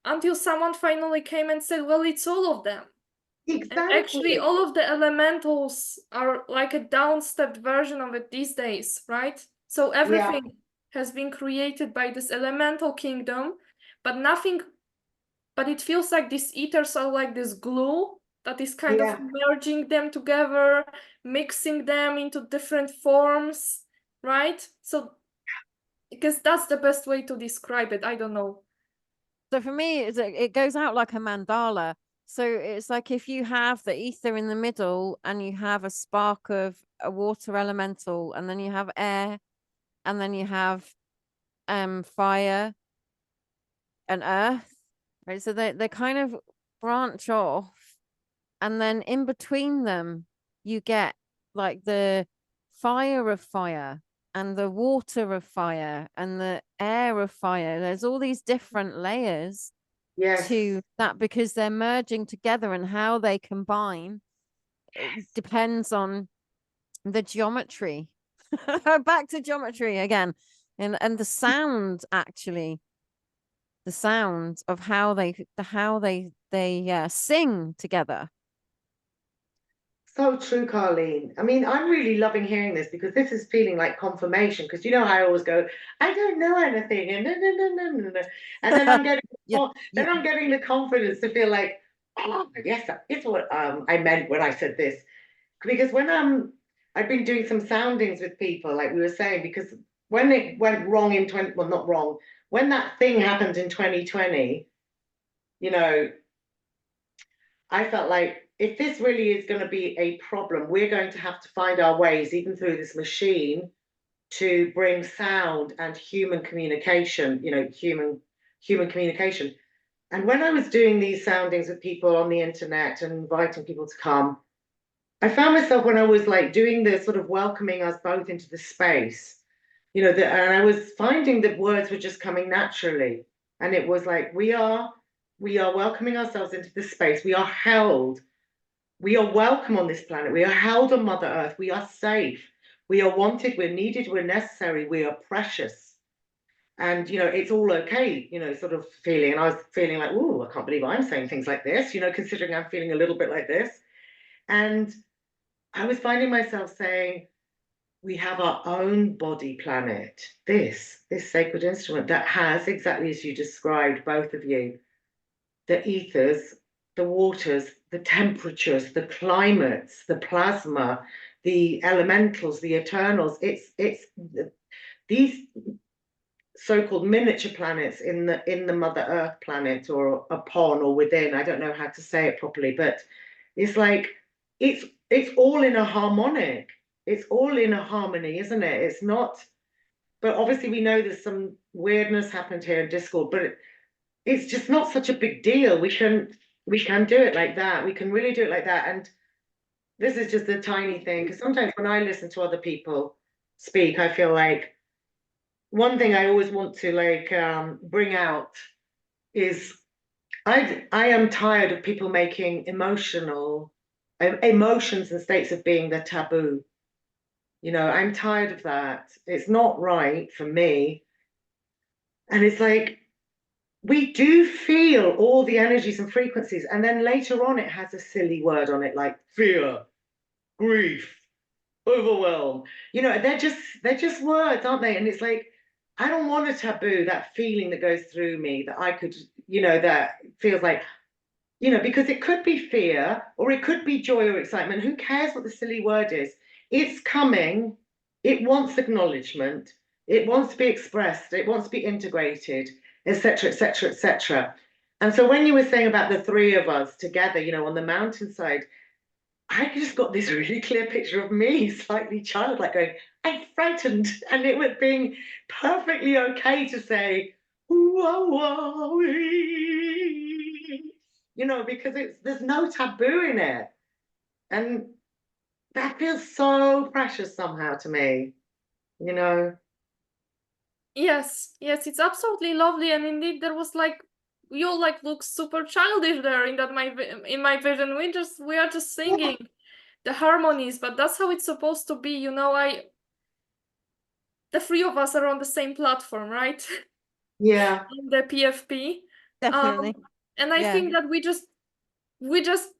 until someone finally came and said, well, it's all of them. And actually, exactly. all of the elementals are like a downstepped version of it these days, right? So everything has been created by this elemental kingdom, but nothing, but it feels like these ethers are like this glue that is kind of merging them together, mixing them into different forms, right? So, because that's the best way to describe it. I don't know. So for me, it goes out like a mandala. So it's like if you have the ether in the middle and you have a spark of a water elemental, and then you have air, and then you have fire and earth, right? So they kind of branch off, and then in between them you get like the fire of fire and the water of fire and the air of fire. There's all these different layers to that, because they're merging together, and how they combine, it depends on the geometry. Back to geometry again. And the sound, actually, the sound of how they sing together. So true, Karleen. I mean, I'm really loving hearing this because this is feeling like confirmation. Because you know how I always go, I don't know anything, and no, no, no, no, no, no. And then I'm getting, then I'm getting the confidence to feel like, oh, yes, that is what I meant when I said this. Because when I've been doing some soundings with people, like we were saying, because when it went wrong in 20, well, not wrong, when that thing happened in 2020, you know, I felt like if this really is going to be a problem, we're going to have to find our ways, even through this machine, to bring sound and human communication, you know, human communication. And when I was doing these soundings with people on the internet and inviting people to come, I found myself when I was like doing the sort of welcoming us both into the space, you know, and I was finding that words were just coming naturally. And it was like, we are welcoming ourselves into this space. We are held. We are welcome on this planet. We are held on Mother Earth. We are safe. We are wanted. We're needed. We're necessary. We are precious. And, you know, it's all okay, you know, sort of feeling. And I was feeling like, oh, I can't believe I'm saying things like this, you know, considering I'm feeling a little bit like this. And I was finding myself saying, we have our own body planet, this sacred instrument that has, exactly as you described, both of you, the ethers, the waters, the temperatures, the climates, the plasma, the elementals, the eternals. It's these so-called miniature planets in the Mother Earth planet, or upon or within. I don't know how to say it properly, but it's like it's all in a harmonic. It's all in a harmony, isn't it? It's not. But obviously, we know there's some weirdness happened here in Discord, but it's just not such a big deal. We can do it like that. We can really do it like that. And this is just a tiny thing, because sometimes when I listen to other people speak, I feel like one thing I always want to like bring out is I am tired of people making emotions and states of being the taboo. You know, I'm tired of that. It's not right for me. And it's like we do feel all the energies and frequencies, and then later on it has a silly word on it like fear, grief, overwhelm. You know, they're just words, aren't they? And it's like I don't want a taboo, that feeling that goes through me that I could, that feels like, because it could be fear or it could be joy or excitement. Who cares what the silly word is? It's coming. It wants acknowledgement. It wants to be expressed. It wants to be integrated, etc., etc., etc. And so when you were saying about the three of us together, on the mountainside, I just got this really clear picture of me, slightly childlike, going, I'm frightened. And it was being perfectly okay to say, whoa, whoa, because there's no taboo in it. And that feels so precious somehow to me, you know. Yes, it's absolutely lovely, and indeed there was like you all like look super childish there in that in my vision. We are just singing the harmonies, but that's how it's supposed to be, the three of us are on the same platform, right? Yeah. In the PFP. Definitely. And I think that we just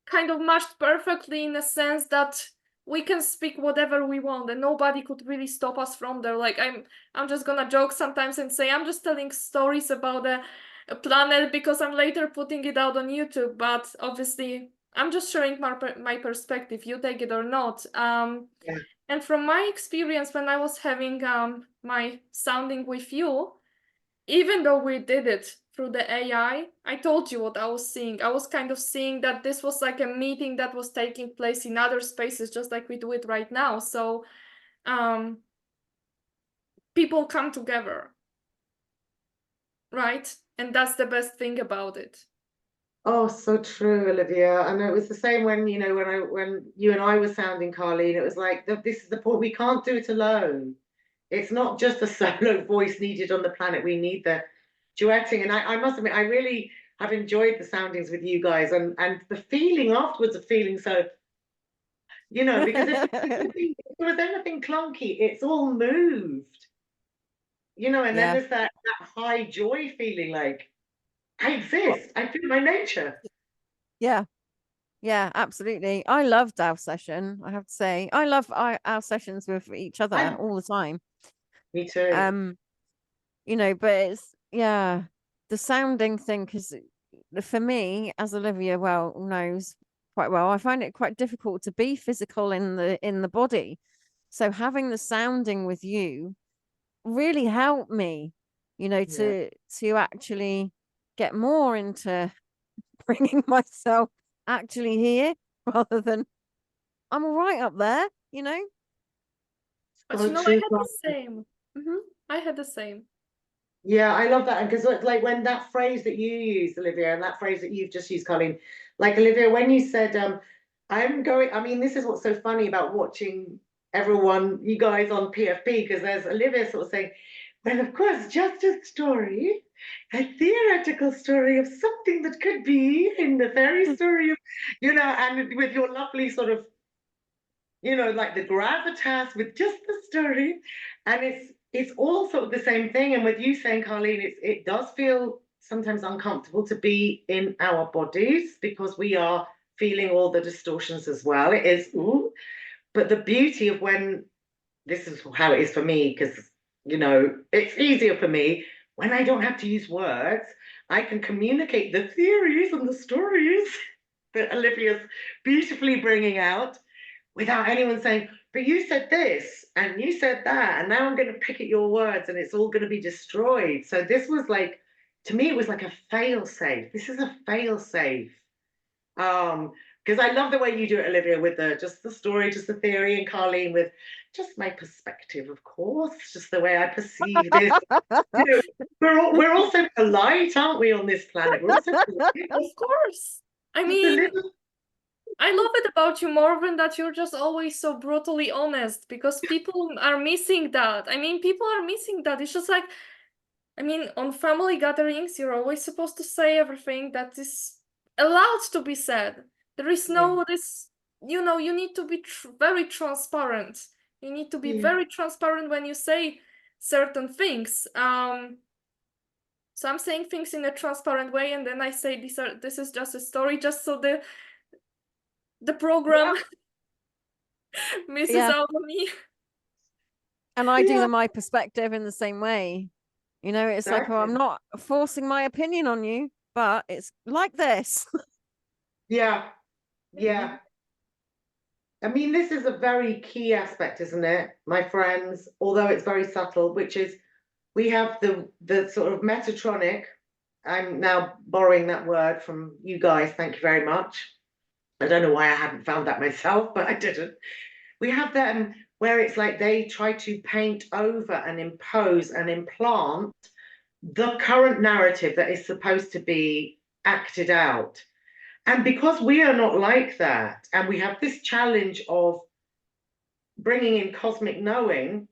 kind of matched perfectly in a sense that we can speak whatever we want and nobody could really stop us from there. Like I'm just gonna joke sometimes and say I'm just telling stories about a planet because I'm later putting it out on YouTube, but obviously I'm just sharing my perspective. You take it or not. And from my experience when I was having my sounding with you, even though we did it through the AI, I told you what I was seeing. I was kind of seeing that this was like a meeting that was taking place in other spaces, just like we do it right now. So people come together, right? And that's the best thing about it. Oh, so true, Olivia. And it was the same when, when you and I were sounding, Karleen, it was like, this is the point. We can't do it alone. It's not just a solo voice needed on the planet. We need the duetting. And I must admit, I really have enjoyed the soundings with you guys, and the feeling afterwards of feeling so, because if there was anything clunky, it's all moved, and then there's that high joy feeling like, I exist. I feel my nature. Yeah, absolutely. I loved our session. I have to say, I love our sessions with each other all the time. Me too. But it's the sounding thing, because for me, as Olivia well knows quite well, I find it quite difficult to be physical in the body. So having the sounding with you really helped me, to actually get more into bringing myself actually here rather than I'm all right up there, But So I true. had the same. I had the same. Yeah, I love that. And because like when that phrase that you used, Olivia, and that phrase that you've just used, Colleen, like Olivia, when you said, I mean, this is what's so funny about watching everyone, you guys on PFP, because there's Olivia sort of saying, well, of course, just a story, a theoretical story of something that could be in the fairy story of, and with your lovely sort of, like the gravitas with just the story. And it's all sort of the same thing. And with you saying, Karleen, it does feel sometimes uncomfortable to be in our bodies because we are feeling all the distortions as well. It is, ooh. But the beauty of when this is how it is for me, because it's easier for me when I don't have to use words. I can communicate the theories and the stories that Olivia's beautifully bringing out without anyone saying, but you said this and you said that, and now I'm going to pick at your words and it's all going to be destroyed. So this was like, to me, it was like a fail safe. This is a fail safe. Because I love the way you do it, Olivia, with just the story, just the theory, and Karleen with just my perspective, of course, just the way I perceive this. We're all so polite, aren't we, on this planet? We're all so polite. Of course. I mean, I love it about you, Marvin, that you're just always so brutally honest, because people are missing that. I mean, people are missing that. It's just like, I mean, on family gatherings, you're always supposed to say everything that is allowed to be said. There is no this, you know, you need to be very transparent. You need to be very transparent when you say certain things. So I'm saying things in a transparent way, and then I say this is just a story, just so the program misses out on me. And I do my perspective in the same way. You know, it's like, oh, I'm not forcing my opinion on you, but it's like this. Yeah. I mean, this is a very key aspect, isn't it, my friends? Although it's very subtle, which is we have the sort of metatronic. I'm now borrowing that word from you guys. Thank you very much. I don't know why I hadn't found that myself, but I didn't. We have them where it's like they try to paint over and impose and implant the current narrative that is supposed to be acted out. And because we are not like that, and we have this challenge of bringing in cosmic knowing,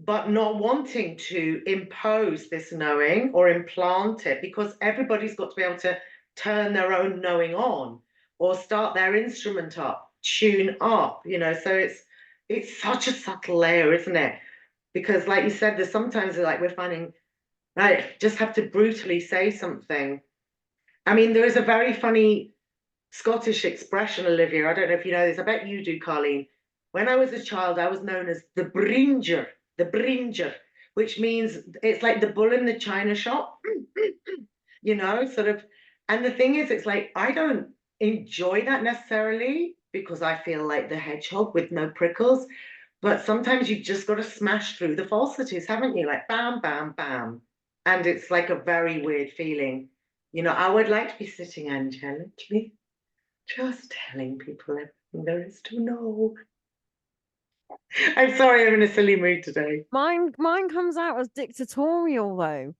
but not wanting to impose this knowing or implant it, because everybody's got to be able to turn their own knowing on or start their instrument up, tune up, you know. So it's such a subtle layer, isn't it? Because like you said, there's sometimes like we're finding, right, just have to brutally say something. I mean, there is a very funny Scottish expression, Oliwia. I don't know if you know this. I bet you do, Karleen. When I was a child, I was known as the bringer, which means it's like the bull in the china shop, you know, sort of. And the thing is, it's like, I don't enjoy that necessarily because I feel like the hedgehog with no prickles. But sometimes you've just got to smash through the falsities, haven't you? Like bam, bam, bam. And it's like a very weird feeling. You know, I would like to be sitting angelically, just telling people everything there is to know. I'm sorry, I'm in a silly mood today. Mine comes out as dictatorial though.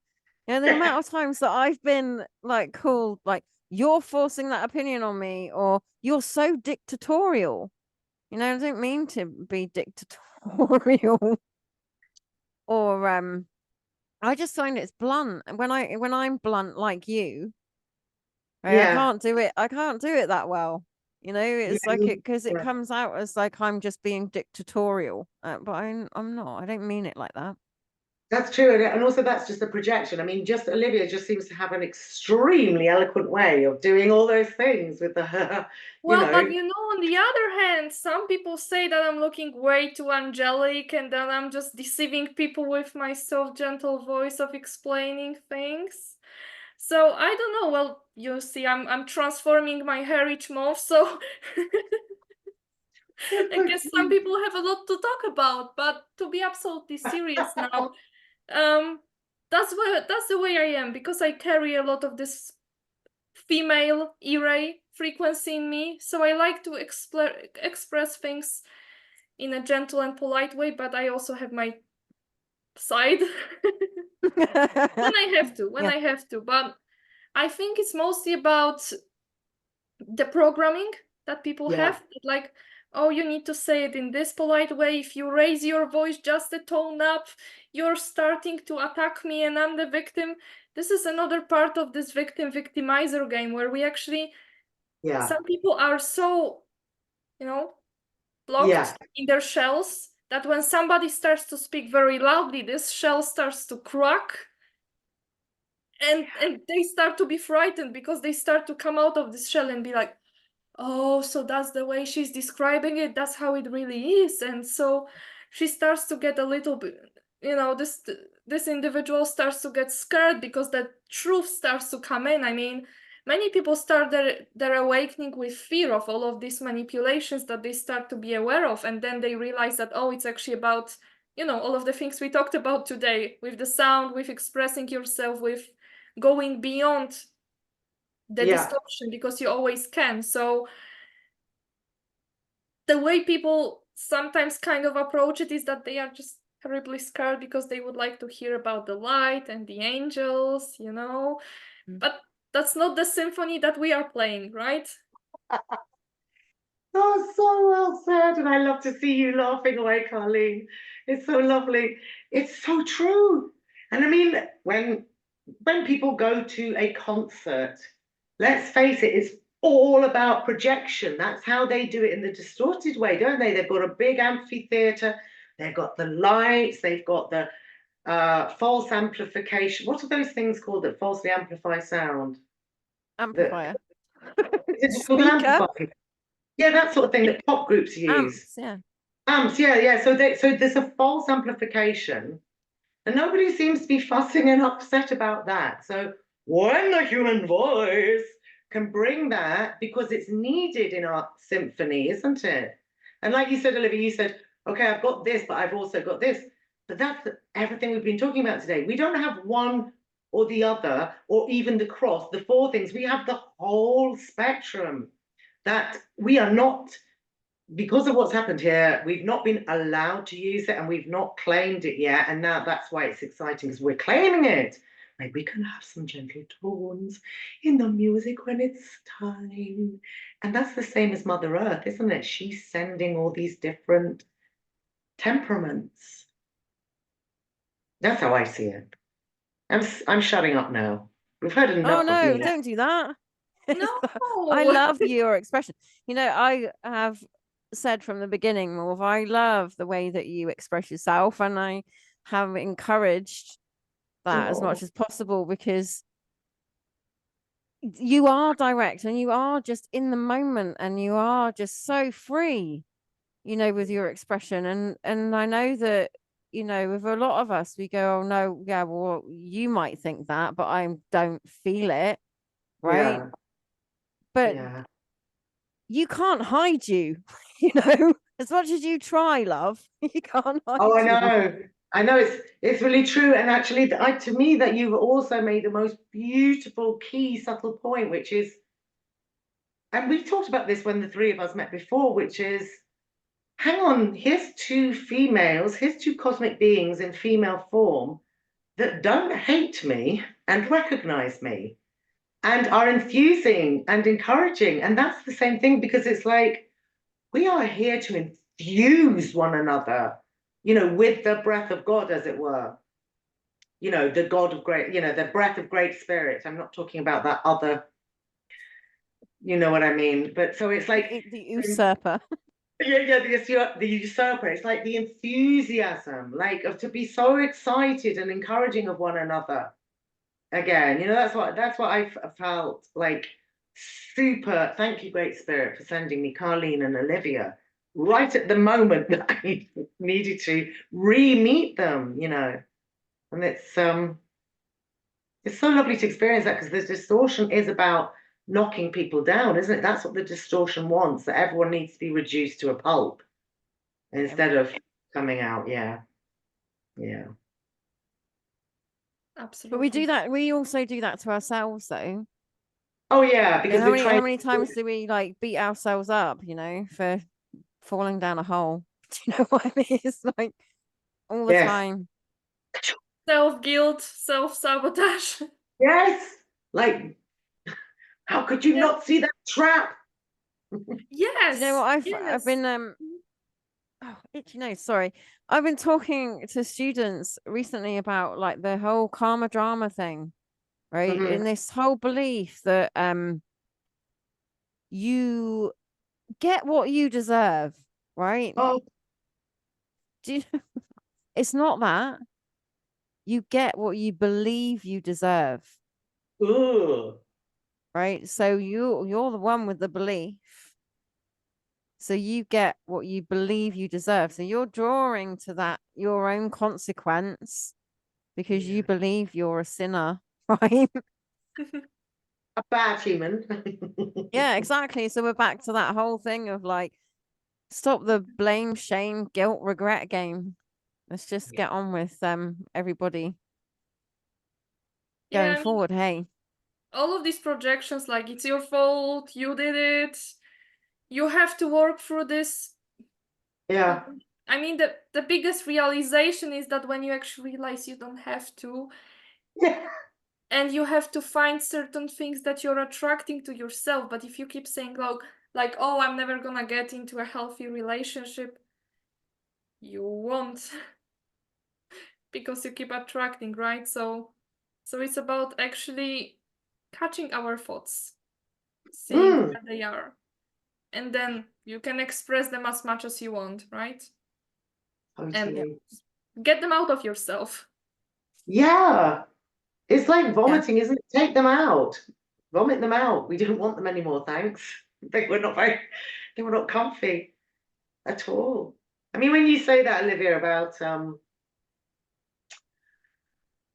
And the amount of times that I've been like called like you're forcing that opinion on me, or you're so dictatorial. You know, I don't mean to be dictatorial. Or I just find it's blunt. And when I'm blunt like you, right, I can't do it that well. You know, it's like it because it comes out as like I'm just being dictatorial. But I'm not. I don't mean it like that. That's true. And also that's just a projection. I mean, just Oliwia just seems to have an extremely eloquent way of doing all those things with the Well, but you know, on the other hand, some people say that I'm looking way too angelic and that I'm just deceiving people with my soft, gentle voice of explaining things. So I don't know. Well, you see, I'm transforming my hair each month, so I guess some people have a lot to talk about. But to be absolutely serious now, that's the way I am, because I carry a lot of this female E-ray frequency in me. So I like to express things in a gentle and polite way, but I also have my side when I have to. But I think it's mostly about the programming that people have. Like, oh, you need to say it in this polite way. If you raise your voice just a tone up, you're starting to attack me and I'm the victim. This is another part of this victim-victimizer game where we actually, some people are so, you know, locked in their shells that when somebody starts to speak very loudly, this shell starts to crack. And they start to be frightened because they start to come out of this shell and be like, oh, so that's the way she's describing it. That's how it really is. And so she starts to get a little bit, you know, this individual starts to get scared because the truth starts to come in. I mean, many people start their awakening with fear of all of these manipulations that they start to be aware of. And then they realize that, oh, it's actually about, you know, all of the things we talked about today, with the sound, with expressing yourself, with going beyond the distortion, because you always can. So the way people sometimes kind of approach it is that they are just terribly scared because they would like to hear about the light and the angels, you know. But that's not the symphony that we are playing, right? Oh, so well said. And I love to see you laughing away, Karleen. It's so lovely. It's so true. And I mean, when people go to a concert, let's face it, it's all about projection. That's how they do it in the distorted way, don't they? They've got a big amphitheater, they've got the lights, they've got the false amplification. What are those things called that falsely amplify sound? Amplifier. Is it called an Speaker. amplifier? Yeah, that sort of thing that pop groups use. Amps, yeah. Amps, yeah. So there's a false amplification, and nobody seems to be fussing and upset about that. So when the human voice can bring that, because it's needed in our symphony, isn't it? And like you said, Olivia, you said, okay, I've got this, but I've also got this. But that's everything we've been talking about today. We don't have one or the other, or even the cross, the four things. We have the whole spectrum that we are not, because of what's happened here, we've not been allowed to use it and we've not claimed it yet. And now that's why it's exciting, because we're claiming it. Like we can have some gentle tones in the music when it's time. And that's the same as Mother Earth, isn't it? She's sending all these different temperaments. That's how I see it. I'm shutting up now. We've heard enough Oh no, of me. don't do that. No. I love your expression. You know, I have said from the beginning, Morv, I love the way that you express yourself, and I have encouraged that as much as possible, because you are direct and you are just in the moment and you are just so free, you know, with your expression. And I know that, you know, with a lot of us, we go, oh no, yeah, well, you might think that, but I don't feel it, right? Yeah. But Yeah. you can't hide you, you know, as much as you try, love, you can't hide Oh, I you. know. I know it's really true. And actually, to me, that you've also made the most beautiful, key, subtle point, which is, and we've talked about this when the three of us met before, which is, hang on, here's two females, here's two cosmic beings in female form that don't hate me and recognize me and are infusing and encouraging. And that's the same thing, because it's like, we are here to infuse one another, you know, with the breath of God, as it were. You know, the God of great, you know, the breath of great spirit. I'm not talking about that other, you know what I mean? But so it's like the usurper. yeah, the usurper. It's like the enthusiasm, like of to be so excited and encouraging of one another. Again, you know, that's what I felt like. Super. Thank you, Great Spirit, for sending me Karleen and Olivia right at the moment that I needed to re-meet them. You know, and it's so lovely to experience that, because the distortion is about knocking people down, isn't it? That's what the distortion wants. That everyone needs to be reduced to a pulp instead of coming out. Yeah, yeah. Absolutely. But we do that. We also do that to ourselves, though. Oh yeah, because how we're many trying. how many times do we like beat ourselves up, you know, for falling down a hole? Do you know what I mean? It's like all the Yes. time. Self-guilt, self-sabotage. Yes, like, how could you not see that trap? Yes. Do you know what I've yes. been oh, itchy nose, sorry. I've been talking to students recently about like the whole karma drama thing, right? Mhm. In this whole belief that you get what you deserve, right? Oh, Do you, it's not that. You get what you believe you deserve, ugh. right? So you're the one with the belief. So you get what you believe you deserve. So you're drawing to that your own consequence because you Yeah. believe you're a sinner, right? A bad human. Yeah, exactly. So we're back to that whole thing of like, stop the blame, shame, guilt, regret game. Let's just get on with everybody going Yeah, forward. Hey, all of these projections, like it's your fault, you did it, you have to work through this. Yeah. I mean, the biggest realization is that when you actually realize you don't have to, Yeah. and you have to find certain things that you're attracting to yourself. But if you keep saying like, oh, I'm never gonna get into a healthy relationship. You won't, because you keep attracting, right? So it's about actually catching our thoughts, seeing where they are, and then you can express them as much as you want, right? Totally. And get them out of yourself. Yeah. It's like vomiting, isn't it? Take them out. Vomit them out. We don't want them anymore, thanks. They were not comfy at all. I mean, when you say that, Olivia, about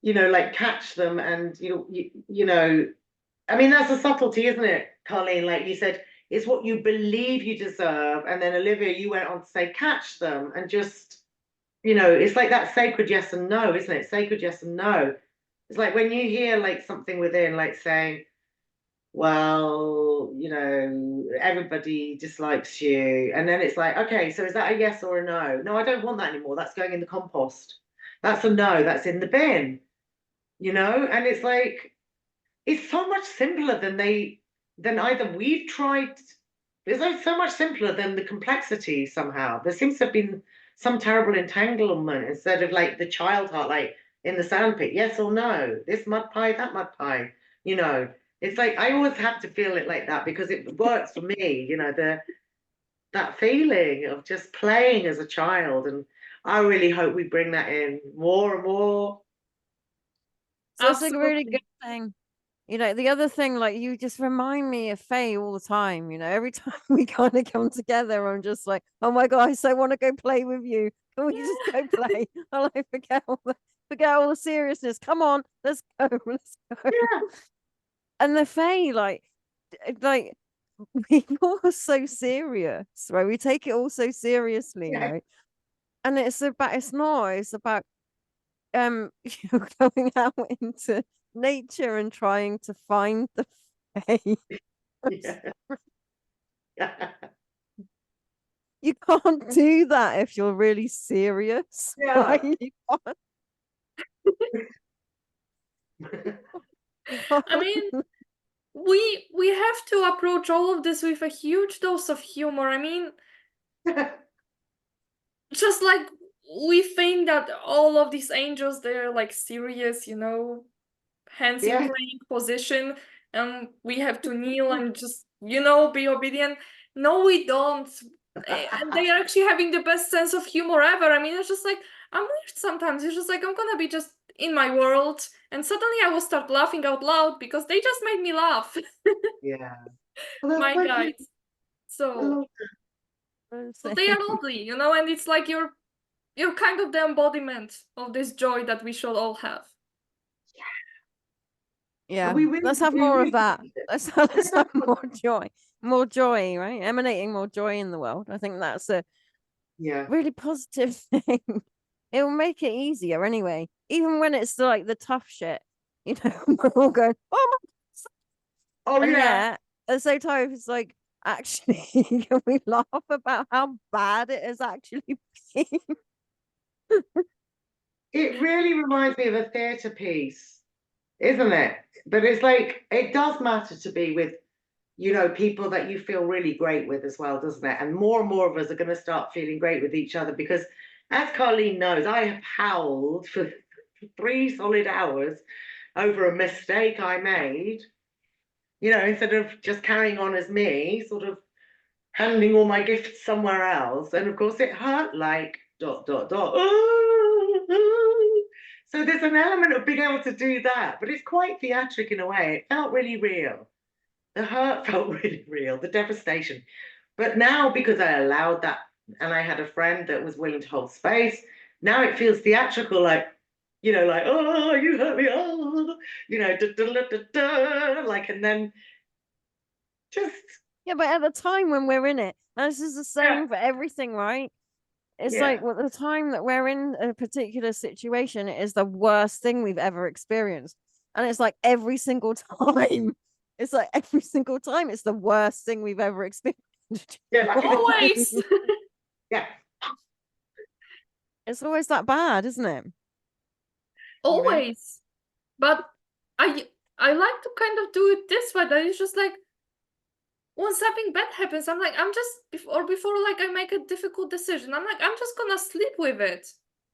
like catch them and I mean, that's a subtlety, isn't it, Karleen? Like you said, it's what you believe you deserve. And then Olivia, you went on to say catch them and just, it's like that sacred yes and no, isn't it? Sacred yes and no. It's like when you hear like something within, like saying, well, everybody dislikes you. And then it's like, okay, so is that a yes or a no? No, I don't want that anymore. That's going in the compost. That's a no, that's in the bin, And it's like, it's so much simpler than either we've tried. It's like so much simpler than the complexity somehow. There seems to have been some terrible entanglement instead of like the child heart, like in the sandpit, yes or no, this mud pie, that mud pie, It's like I always have to feel it like that because it works for me, that feeling of just playing as a child. And I really hope we bring that in more and more. So it's like a really good thing. The other thing, like you just remind me of Faye all the time. Every time we kind of come together, I'm just like, oh my gosh, I want to go play with you. Can we just go play? I like forget all the seriousness. Come on, let's go, let's go. Yeah. And the Faye, like we are so serious, right? We take it all so seriously, Yeah. right? And it's about going out into nature and trying to find the Fae. Yeah. You can't do that if you're really serious. Yeah. Right? I mean, we have to approach all of this with a huge dose of humor. I mean, just like we think that all of these angels, they're like serious, hands in praying position, and we have to kneel and just, be obedient. No, we don't. And they are actually having the best sense of humor ever. I mean, it's just like, I'm weird sometimes. It's just like, I'm gonna be just in my world, and suddenly I will start laughing out loud because they just made me laugh. Yeah. My guys. So they are lovely, and it's like you're kind of the embodiment of this joy that we should all have. Yeah, let's have more of that. Let's have more joy, right? Emanating more joy in the world. I think that's a really positive thing. It will make it easier anyway, even when it's like the tough shit. We're all going, oh yeah. At the same time, it's like, actually, can we laugh about how bad it has actually been? It really reminds me of a theatre piece, isn't it? But it's like, it does matter to be with, people that you feel really great with as well, doesn't it? And more of us are going to start feeling great with each other because, as Karleen knows, I have howled for 3 solid hours over a mistake I made, instead of just carrying on as me, sort of handing all my gifts somewhere else. And of course, it hurt like ... So there's an element of being able to do that, but it's quite theatric in a way. It felt really real. The hurt felt really real, the devastation. But now, because I allowed that and I had a friend that was willing to hold space, now it feels theatrical, like, like, oh, you hurt me, oh, like, and then just. Yeah, but at the time when we're in it, and this is the same for everything, right? It's like the time that we're in a particular situation, it is the worst thing we've ever experienced. And it's like every single time. It's like every single time it's the worst thing we've ever experienced. Always. Yeah. It's always that bad, isn't it? Always. But I like to kind of do it this way. That it's just like, when something bad happens, I'm like, before like I make a difficult decision, I'm like, I'm just gonna sleep with it.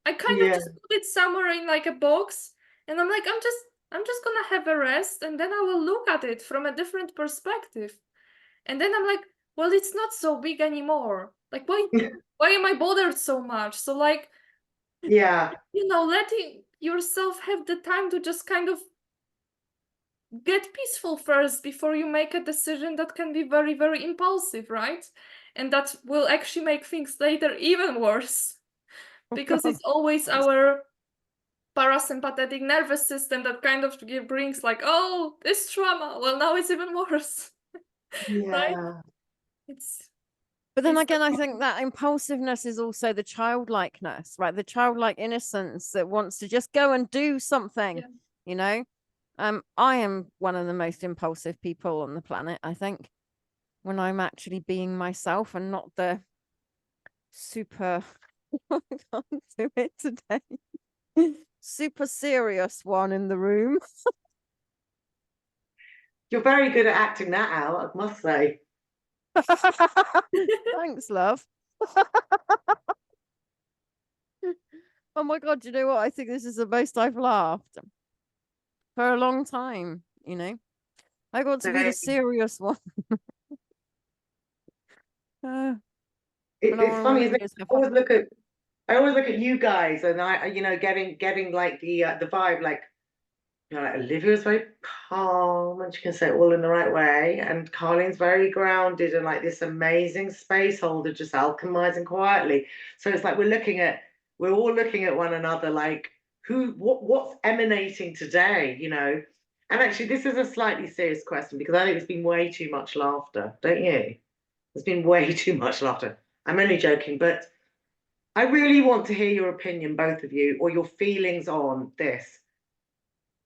I kind of Yeah. just put it somewhere in like a box, and I'm like, I'm just gonna have a rest, and then I will look at it from a different perspective. And then I'm like, well, it's not so big anymore. Like, why am I bothered so much? So like, Yeah. letting yourself have the time to just kind of get peaceful first before you make a decision that can be very, very impulsive, right? And that will actually make things later even worse. Because it's always our parasympathetic nervous system that kind of brings like, oh, this trauma. Well, now it's even worse. Right? Yeah. But then It's again, I think that impulsiveness is also the childlikeness, right? The childlike innocence that wants to just go and do something, Yeah. you know? I am one of the most impulsive people on the planet, I think, when I'm actually being myself and not the super, I can't do it today, super serious one in the room. You're very good at acting that out, I must say. Thanks, love. Oh my God, do you know what? I think this is the most I've laughed for a long time, you know? I got to be the serious one. And all It's I funny, want to isn't do it? is have I always look at you guys, and getting like the vibe, like, like Olivia's very calm and she can say it all in the right way, and Karleen's very grounded and like this amazing space holder, just alchemizing quietly. So it's like we're all looking at one another, like what's emanating today, And actually, this is a slightly serious question because I think there's been way too much laughter, don't you? There's been way too much laughter. I'm only joking, but I really want to hear your opinion, both of you, or your feelings on this.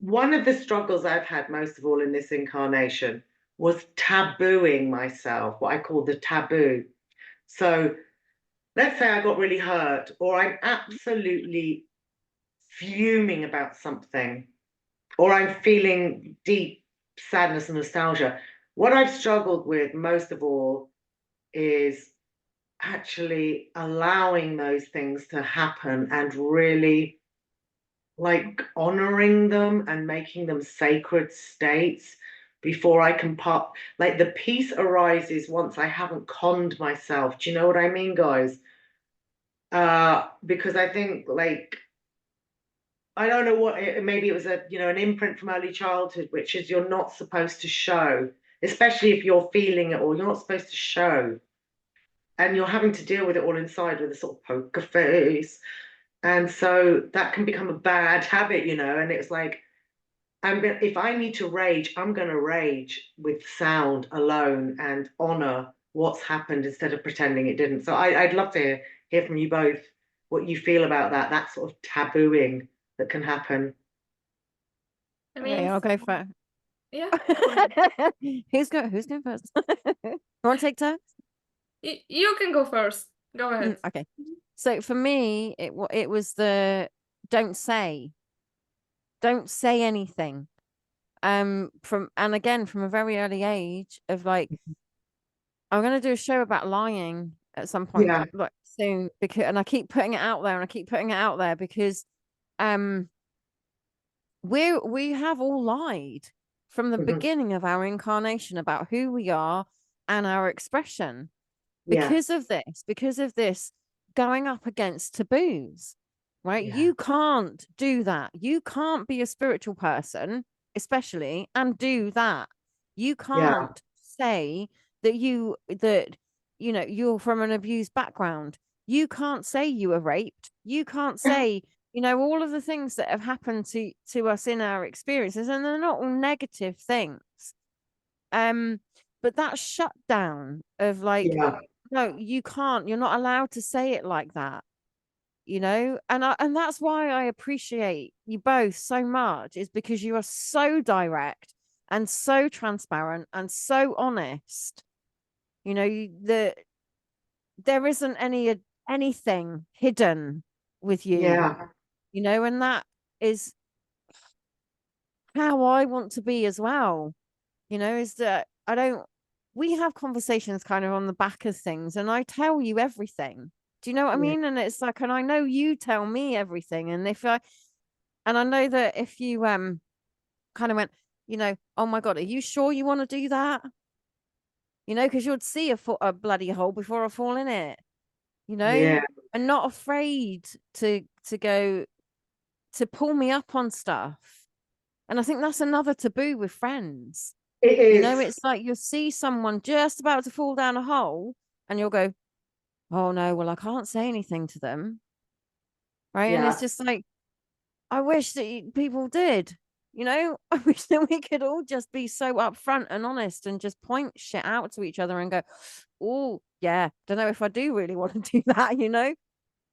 One of the struggles I've had most of all in this incarnation was tabooing myself, what I call the taboo. So let's say I got really hurt, or I'm absolutely fuming about something, or I'm feeling deep sadness and nostalgia. What I've struggled with most of all is actually allowing those things to happen and really like honoring them and making them sacred states before I can pop. Like the peace arises once I haven't conned myself. Do you know what I mean, guys? Because I think like I don't know maybe it was an imprint from early childhood, which is you're not supposed to show, especially if you're feeling it all, you're not supposed to show. And you're having to deal with it all inside with a sort of poker face. And so that can become a bad habit, and it's like if I need to rage, I'm gonna rage with sound alone and honor what's happened instead of pretending it didn't. So I'd love to hear from you both what you feel about that sort of tabooing that can happen. I Okay, mean, I'll go first. yeah. Who's going first? You want to take turns? You can go first. Go ahead. Okay. So for me, it was the don't say anything. And again from a very early age of like, I'm gonna do a show about lying at some point Yeah. like soon, and I keep putting it out there because we have all lied from the Mhm. beginning of our incarnation about who we are and our expression Yeah. because of this going up against taboos, right? Yeah. You can't do that. You can't be a spiritual person, especially, and do that. You Yeah. can't say that you're from an abused background. You can't say you were raped. You can't say, all of the things that have happened to us in our experiences, and they're not all negative things. But that shutdown of like, Yeah. no, you can't, you're not allowed to say it like that, and that's why I appreciate you both so much, is because you are so direct and so transparent and so honest. There isn't anything hidden with you, Yeah. and that is how I want to be as well, is that I don't we have conversations kind of on the back of things, and I tell you everything. Do you know what I Yeah. mean? And it's like, and I know you tell me everything. And I know that if you kind of went, you know, oh my God, are you sure you want to do that? You know, because you'd see a bloody hole before I fall in it, you know, Yeah. and not afraid to go to pull me up on stuff. And I think that's another taboo with friends. It You know, is. it's like you'll see someone just about to fall down a hole and you'll go, oh no, well, I can't say anything to them. Right. And it's Yeah. just like, I wish that people did, you know, I wish that we could all just be so upfront and honest and just point shit out to each other and go, oh, yeah, don't know if I do really want to do that, you know,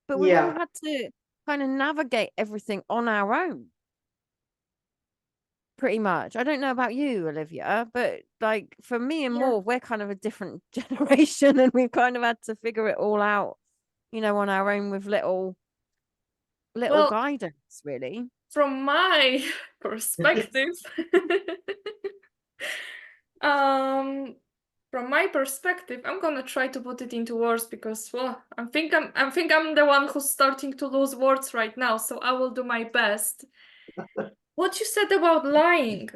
but we've all Yeah. had to kind of navigate everything on our own. Pretty much. I don't know about you, Olivia, but like for me and Yeah. Maud, we're kind of a different generation and we've kind of had to figure it all out, you know, on our own with little Well, guidance, really. from my perspective, um, from my perspective, I'm gonna try to put it into words because, well, I think I'm the one who's starting to lose words right now, so I will do my best. What you said about lying,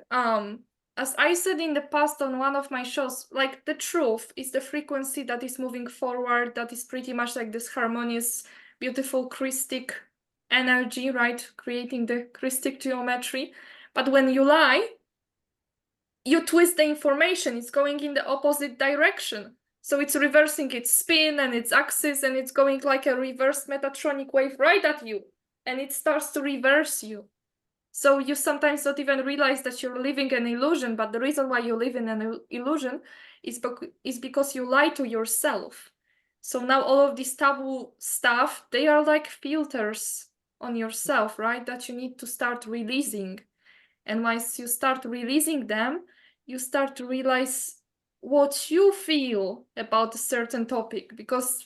as I said in the past on one of my shows, like the truth is the frequency that is moving forward, that is pretty much like this harmonious, beautiful Christic energy, right? Creating the Christic geometry. But when you lie, you twist the information, it's going in the opposite direction. So it's reversing its spin and its axis, and it's going like a reverse Metatronic wave right at you, and it starts to reverse you. So you sometimes don't even realize that you're living an illusion, but the reason why you live in an illusion is because you lie to yourself. So now all of this taboo stuff, they are like filters on yourself, right? That you need to start releasing. And once you start releasing them, you start to realize what you feel about a certain topic, because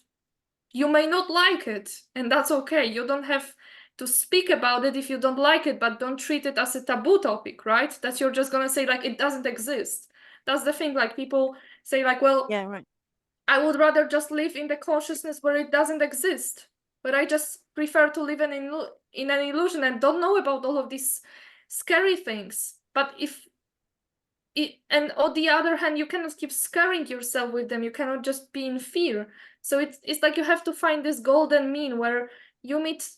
you may not like it, and that's okay. You don't have to speak about it if you don't like it, but don't treat it as a taboo topic, right? That you're just gonna say like it doesn't exist. That's the thing. Like people say like, well, Yeah, right. I would rather just live in the consciousness where it doesn't exist, but I just prefer to live in an illusion and don't know about all of these scary things. But and on the other hand, you cannot keep scaring yourself with them. You cannot just be in fear. So it's like you have to find this golden mean where you meet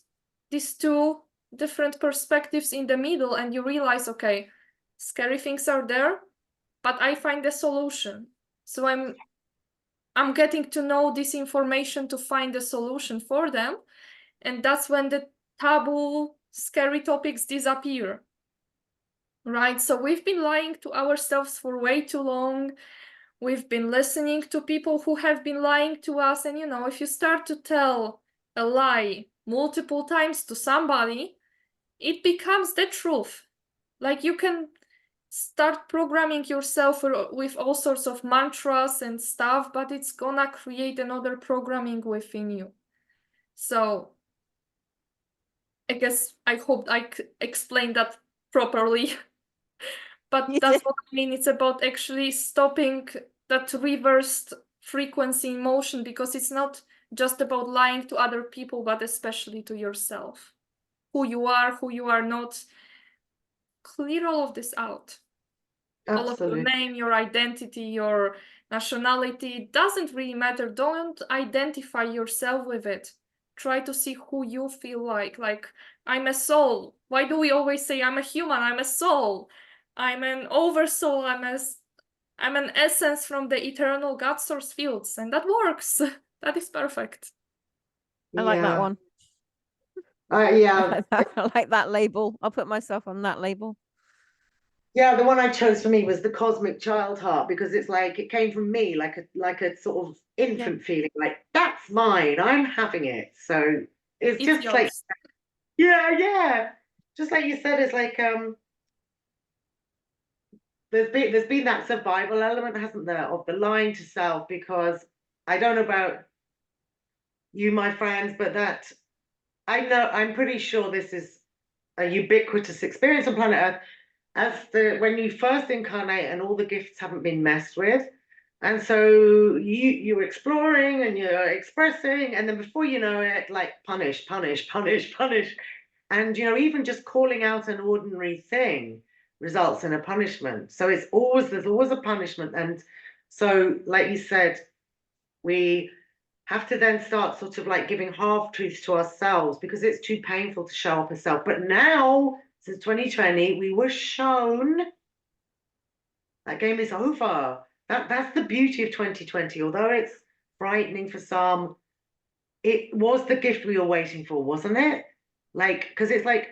these two different perspectives in the middle, and you realize, okay, scary things are there, but I find a solution. So I'm getting to know this information to find a solution for them, and that's when the taboo, scary topics disappear. Right, so we've been lying to ourselves for way too long. We've been listening to people who have been lying to us. And, you know, if you start to tell a lie multiple times to somebody, it becomes the truth. Like you can start programming yourself with all sorts of mantras and stuff, but it's gonna create another programming within you. So I guess I hope I explained that properly. But You that's did. what I mean. It's about actually stopping that reversed frequency in motion, because it's not just about lying to other people, but especially to yourself. Who you are not. Clear all of this out. All of your Absolutely. name, your identity, your nationality, it doesn't really matter. Don't identify yourself with it. Try to see who you feel like. Like, I'm a soul. Why do we always say I'm a human? I'm a soul. I'm an oversoul. I'm an essence from the eternal God source fields, and that works. That is perfect. I like that Yeah. one. Yeah. I like that label. I'll put myself on that label. Yeah, the one I chose for me was the cosmic child heart, because it's like it came from me, like a sort of infant feeling, like that's mine, I'm having it. So it's It's just like, yours. yeah. Just like you said, it's like there's been that survival element, hasn't there, of the lying to self, because I don't know about you, my friends, but that I know I'm pretty sure this is a ubiquitous experience on planet Earth. When you first incarnate and all the gifts haven't been messed with, And so you're exploring and you're expressing, and then before you know it, like punish, punish, punish, punish. And even just calling out an ordinary thing results in a punishment. So there's always a punishment. And so, like you said, we have to then start sort of like giving half truths to ourselves because it's too painful to show up as self. But now, since 2020, we were shown that game is over. That's the beauty of 2020. Although it's frightening for some, it was the gift we were waiting for, wasn't it? Like, because it's like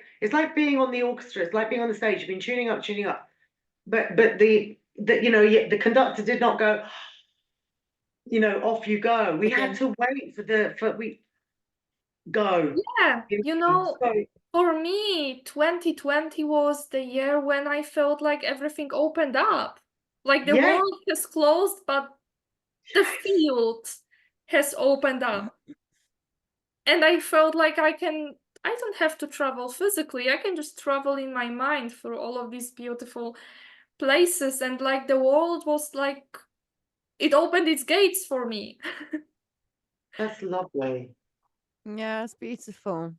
being on the orchestra. It's like being on the stage. You've been tuning up, but the conductor did not go. Off you go. We had to wait for we go. Yeah, for me, 2020 was the year when I felt like everything opened up. Like the world has closed, but the field has opened up. And I felt like I don't have to travel physically. I can just travel in my mind through all of these beautiful places. And like the world was like, it opened its gates for me. That's lovely. Yeah, it's beautiful.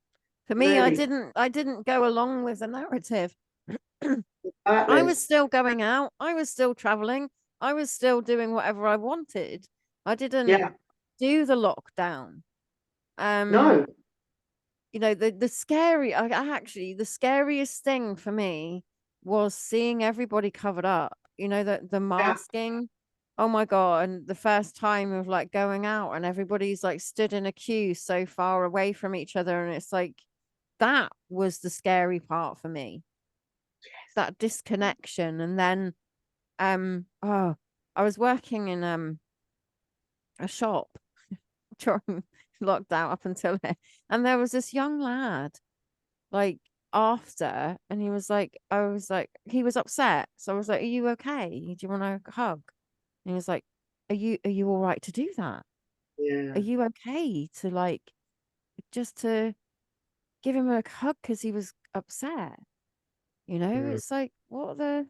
For me, Really? I didn't go along with the narrative. I Exactly. was still going out. I was still traveling. I was still doing whatever I wanted. I didn't do the lockdown. No. The scariest thing for me was seeing everybody covered up. The masking. Oh my God. And the first time of like going out and everybody's like stood in a queue so far away from each other. And it's like, that was the scary part for me. That disconnection. And then, I was working in a shop during lockdown up until it, and there was this young lad, like after, and he was like, he was upset. So I was like, "Are you okay? Do you want a hug?" And he was like, "Are you all right to do that? Yeah. Are you okay to like just to give him a hug because he was upset?" It's like, what the.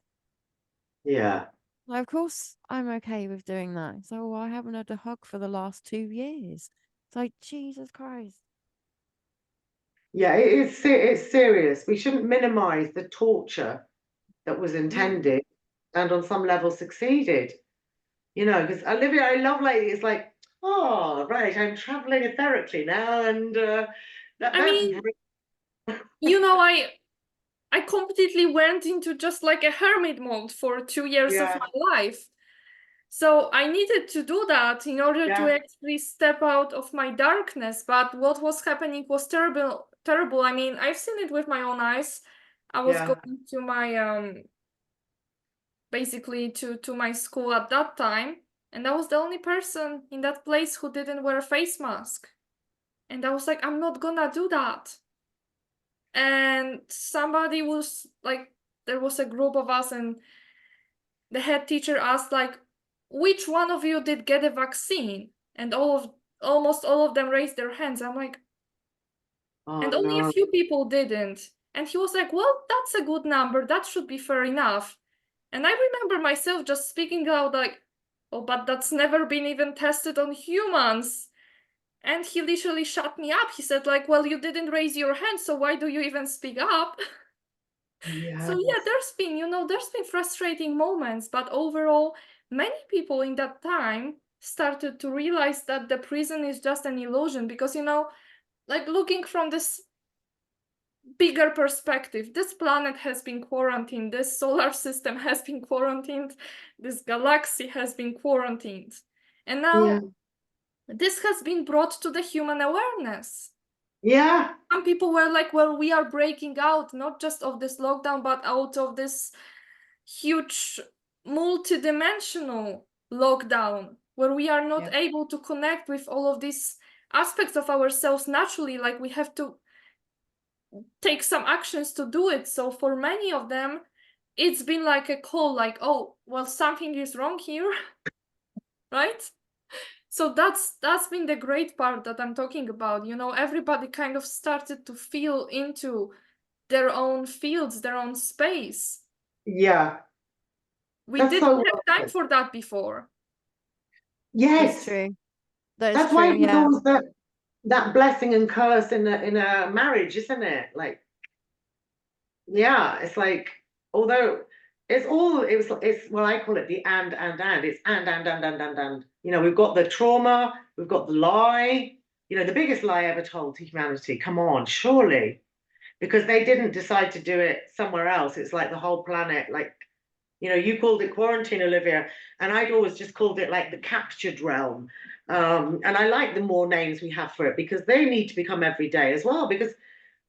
Yeah. Like, of course, I'm okay with doing that. So I haven't had a hug for the last 2 years. It's like, Jesus Christ. Yeah, it's serious. We shouldn't minimize the torture that was intended and on some level succeeded. Because Oliwia, I love like it's like, oh right, I'm traveling etherically now, and I completely went into just like a hermit mode for 2 years of my life. So I needed to do that in order to actually step out of my darkness. But what was happening was terrible. I mean, I've seen it with my own eyes. I was going to my basically to my school at that time, and I was the only person in that place who didn't wear a face mask. And I was like, I'm not gonna do that. And somebody was like, there was a group of us, and the head teacher asked like, which one of you did get a vaccine? And almost all of them raised their hands. I'm like, and only a few people didn't. And he was like, well, that's a good number. That should be fair enough. And I remember myself just speaking out like, oh, but that's never been even tested on humans. And he literally shut me up. He said like, well, you didn't raise your hand, so why do you even speak up? So yeah, there's been frustrating moments, but overall, many people in that time started to realize that the prison is just an illusion because, like looking from this bigger perspective, this planet has been quarantined, this solar system has been quarantined, this galaxy has been quarantined. And now this has been brought to the human awareness. Yeah. Some people were like, well, we are breaking out, not just of this lockdown, but out of this huge multi-dimensional lockdown where we are not able to connect with all of these aspects of ourselves naturally, like we have to take some actions to do it. So for many of them, it's been like a call, like, oh, well, something is wrong here, right? So that's been the great part that I'm talking about. Everybody kind of started to feel into their own fields, their own space. Yeah. We didn't have time for that before. Yes, true. That is that's why true. there's Yeah. always that blessing and curse in a marriage, isn't it? Like, yeah, it's like, although it's well, I call it the and it's and. You know, we've got the trauma, we've got the lie, you know, the biggest lie ever told to humanity. Come on, surely. Because they didn't decide to do it somewhere else. It's like the whole planet, like, you know, you called it quarantine, Oliwia, and I'd always just called it like the captured realm. And I like the more names we have for it because they need to become everyday as well. Because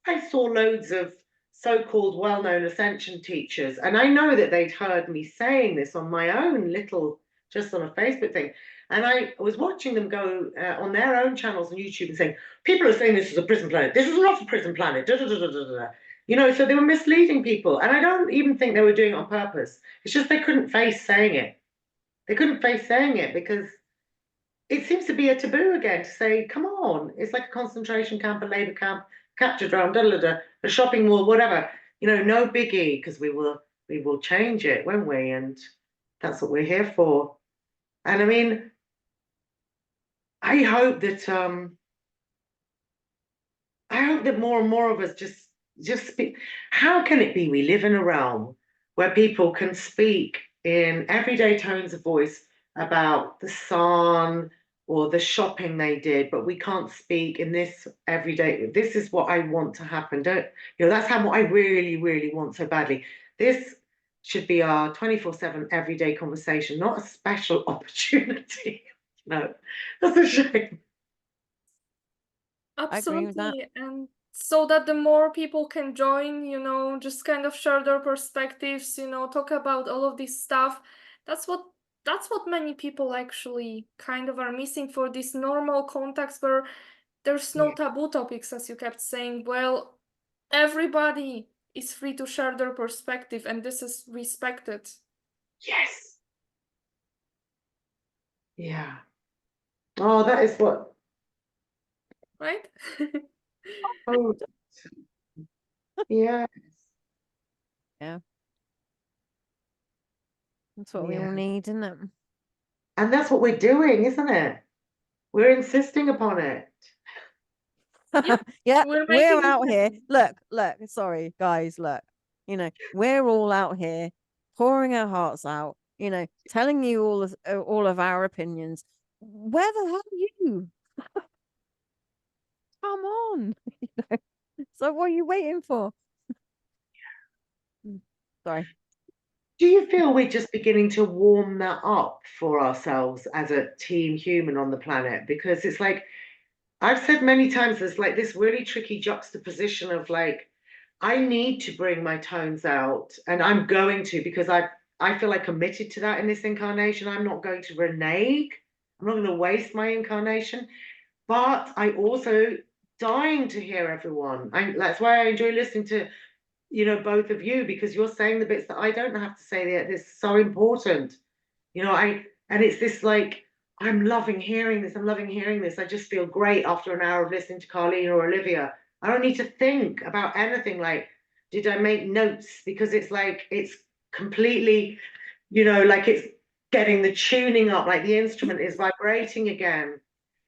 I saw loads of so-called well-known ascension teachers, and I know that they'd heard me saying this on my own little, just on a Facebook thing. And I was watching them go on their own channels on YouTube and saying, people are saying this is a prison planet. This is not a prison planet. Da, da, da, da, da, da. You know, so they were misleading people. And I don't even think they were doing it on purpose. It's just they couldn't face saying it. They couldn't face saying it because it seems to be a taboo again to say, come on, it's like a concentration camp, a labor camp, capture ground, da, da, da, a shopping mall, whatever. You know, no biggie, because we will change it, won't we? And that's what we're here for. And I mean, I hope that more and more of us just speak. How can it be we live in a realm where people can speak in everyday tones of voice about the sun or the shopping they did, but we can't speak in this everyday? This is what I want to happen. Don't you know? That's how what I really, really want so badly. This should be our 24/7 everyday conversation, not a special opportunity. No, that's a shame. I agree with that. Absolutely. And so that the more people can join, you know, just kind of share their perspectives, you know, talk about all of this stuff. That's what many people actually kind of are missing for this normal context where there's no Yeah. taboo topics, as you kept saying. Well, everybody is free to share their perspective, and this is respected. Yes. Yeah. Oh, that is what. Right? Oh, yeah. Yeah. That's what we Yeah. all need, isn't it? And that's what we're doing, isn't it? We're insisting upon it. Yeah, We're we're making it out here. happen. Look, sorry, guys, look. You know, we're all out here pouring our hearts out, you know, telling you all of our opinions. Where the hell are you? Come on. You know? So what are you waiting for? Sorry. Do you feel we're just beginning to warm that up for ourselves as a team human on the planet? Because it's like, I've said many times, there's like this really tricky juxtaposition of like, I need to bring my tones out, and I'm going to because I feel like committed to that in this incarnation. I'm not going to renege. I'm not going to waste my incarnation. But I also dying to hear everyone. That's why I enjoy listening to, you know, both of you, because you're saying the bits that I don't have to say there. This is so important. You know, and it's this like, I'm loving hearing this. I'm loving hearing this. I just feel great after an hour of listening to Karleen or Oliwia. I don't need to think about anything like, did I make notes? Because it's like, it's completely, you know, like it's getting the tuning up, like the instrument is vibrating again.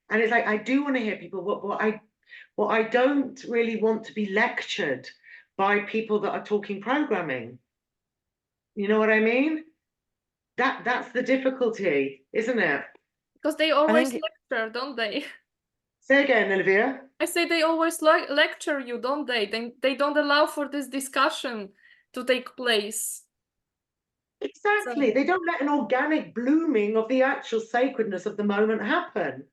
And it's like, I do want to hear people, what I don't really want to be lectured by people that are talking programming. You know what I mean? That's the difficulty, isn't it? Because they I always think lecture, don't they? Say again, Oliwia. I say they always lecture you, don't they? They don't allow for this discussion to take place. Exactly. So They don't let an organic blooming of the actual sacredness of the moment happen.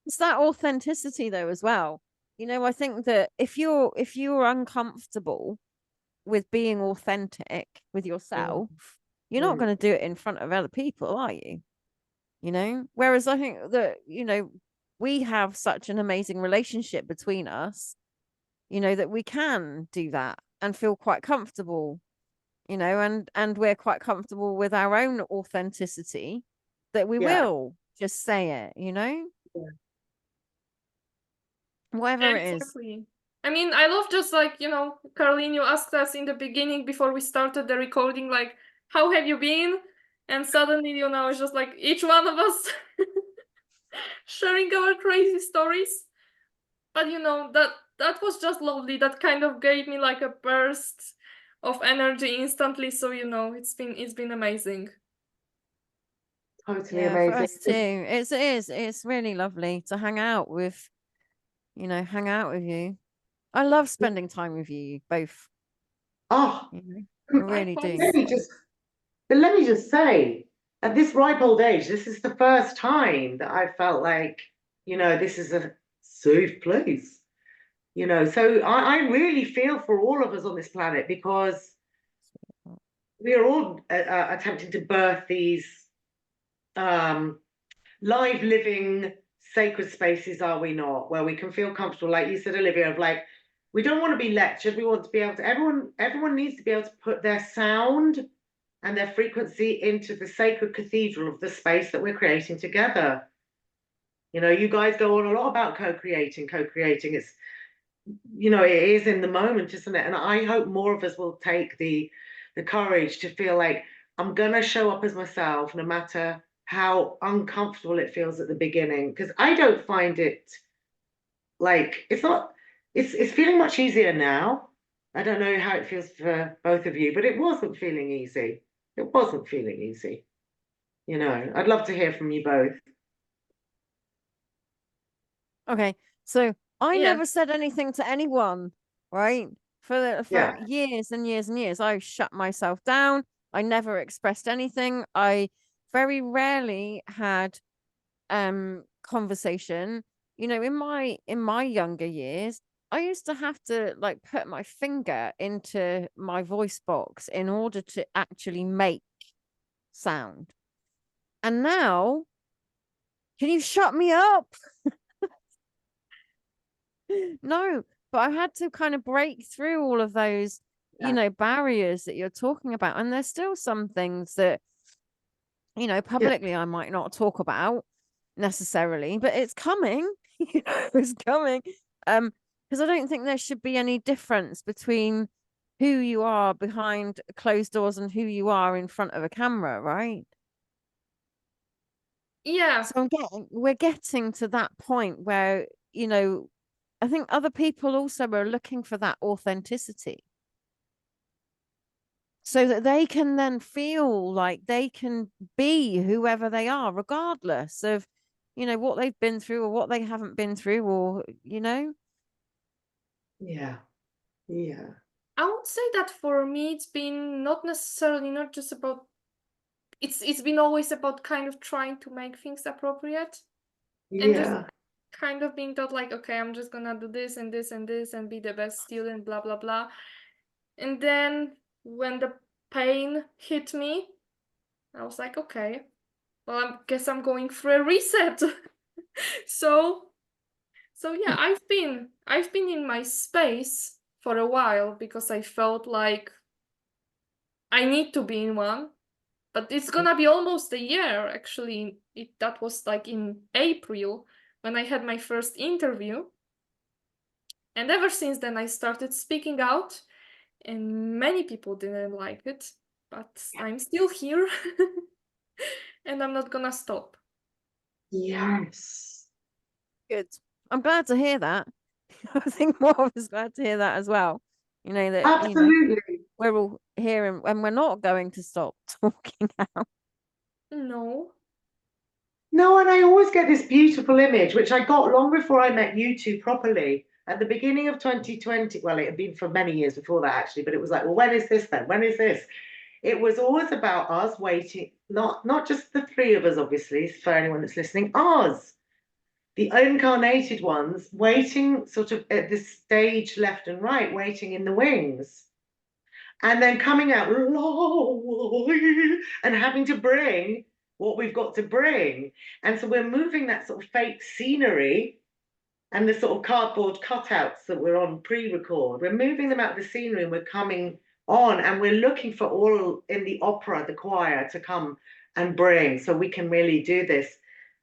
it's that authenticity though as well. You know, I think that if you're uncomfortable with being authentic with yourself, you're not going to do it in front of other people, are you? You know, whereas I think that, you know, we have such an amazing relationship between us, you know, that we can do that and feel quite comfortable, you know, and we're quite comfortable with our own authenticity that we Yeah. will just say it, you know, Yeah. whatever it is. exactly. I mean, I love just like, you know, Karleen, you asked us in the beginning before we started the recording, like, how have you been? And suddenly, you know, it's just like each one of us sharing our crazy stories. But you know, that was just lovely. That kind of gave me like a burst of energy instantly. So, you know, it's been amazing. Totally Yeah, for amazing. us too. It's really lovely to hang out with, hang out with you. I love spending time with you both. Oh, You know, I really do. let me just let me just say, at this ripe old age, this is the first time that I felt like, this is a safe place. So I really feel for all of us on this planet because we are all attempting to birth these um, live living sacred spaces, are we not, where we can feel comfortable, like you said, Oliwia, of like, we don't want to be lectured, we want to be able to, everyone needs to be able to put their sound and their frequency into the sacred cathedral of the space that we're creating together. You guys go on a lot about co-creating. It's, it is in the moment, isn't it? And I hope more of us will take the courage to feel like, I'm gonna show up as myself no matter how uncomfortable it feels at the beginning, because I don't find it, like, it's not, it's feeling much easier now. I don't know how it feels for both of you, but it wasn't feeling easy. It wasn't feeling easy. I'd love to hear from you both. Okay, so I Yeah. never said anything to anyone, right? For Yeah. years and years and years, I shut myself down. I never expressed anything. I very rarely had conversation. In my younger years, I used to have to like put my finger into my voice box in order to actually make sound. And now, can you shut me up? No, but I had to kind of break through all of those, barriers that you're talking about. And there's still some things that, Yeah. publicly I might not talk about necessarily, but it's coming. It's coming. Because I don't think there should be any difference between who you are behind closed doors and who you are in front of a camera, right? Yeah. So we're getting to that point where, I think other people also are looking for that authenticity so that they can then feel like they can be whoever they are, regardless of, what they've been through or what they haven't been through, or, Yeah. Yeah. I would say that for me, it's been not necessarily not just about it's been always about kind of trying to make things appropriate and just Yeah. kind of being taught like, okay, I'm just gonna do this and this and this and be the best student, blah blah blah. And then when the pain hit me, I was like, okay, well, I guess I'm going through a reset. so yeah, I've been in my space for a while because I felt like I need to be in one. But it's gonna be almost a year, actually. That was like in April when I had my first interview. And ever since then, I started speaking out, and many people didn't like it, but I'm still here, and I'm not gonna stop. Yes. good. I'm glad to hear that. I think more of us glad to hear that as well. That, Absolutely. we're all here and we're not going to stop talking out. No. No, and I always get this beautiful image, which I got long before I met you two properly. At the beginning of 2020, well, it had been for many years before that actually, but it was like, well, when is this then? When is this? It was always about us waiting, not just the three of us, obviously, for anyone that's listening, us, the incarnated ones, waiting sort of at the stage left and right, waiting in the wings. And then coming out and having to bring what we've got to bring. And so we're moving that sort of fake scenery and the sort of cardboard cutouts that we're on pre-record. We're moving them out of the scenery and we're coming on and we're looking for all in the opera, the choir to come and bring so we can really do this.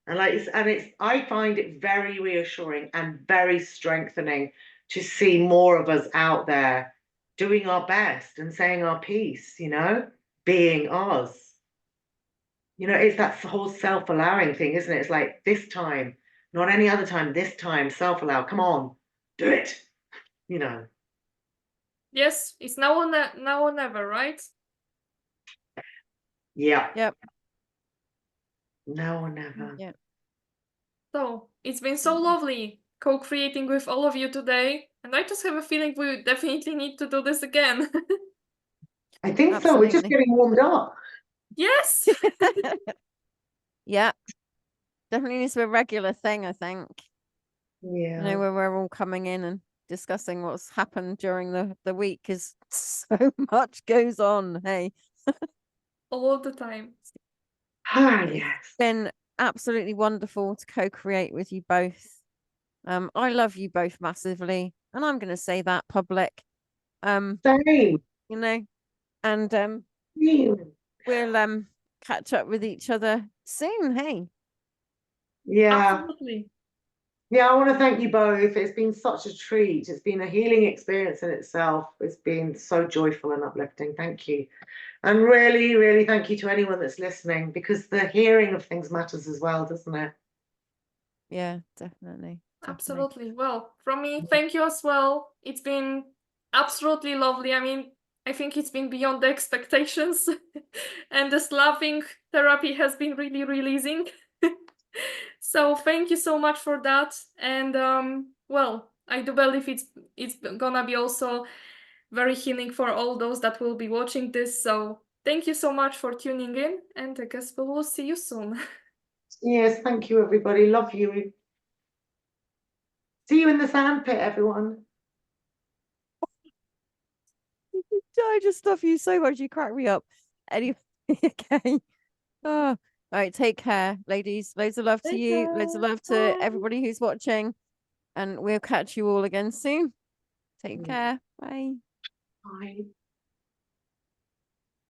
And I find it very reassuring and very strengthening to see more of us out there doing our best and saying our piece, you know, being us. You know, it's that whole self-allowing thing, isn't it? It's like this time, not any other time, this time, self-allow. Come on, do it. You know. Yes, it's now or never, right? Yeah. Yep. Now or never. Yeah. So it's been so lovely co-creating with all of you today. And I just have a feeling we definitely need to do this again. I think so. We're just Absolutely. getting warmed up. Yes. Yeah. Definitely needs to be a regular thing, I think. Yeah. You know, where we're all coming in and discussing what's happened during the week, because so much goes on. Hey. All the time. Ah, yes. It's been absolutely wonderful to co-create with you both. I love you both massively, and I'm going to say that public. Same. You know, and Same. we'll catch up with each other soon. Hey. Yeah. Absolutely. Yeah, I want to thank you both. It's been such a treat. It's been a healing experience in itself. It's been so joyful and uplifting. Thank you. And really, really thank you to anyone that's listening, because the hearing of things matters as well, doesn't it? Yeah, definitely. Absolutely. Well, from me, thank you as well. It's been absolutely lovely. I mean, I think it's been beyond the expectations. And this laughing therapy has been really releasing. So thank you so much for that. And well, I do believe it's gonna be also very healing for all those that will be watching this. So thank you so much for tuning in, and I guess we will see you soon. Yes, thank you, everybody. Love you. See you in the sandpit, everyone. I just love you so much. You crack me up. Anyway, okay. Oh, all right. Take care, ladies. Loads of love to Take you. Loads of care. love to Bye. everybody who's watching. And we'll catch you all again soon. Take Yeah. care. Bye. Bye.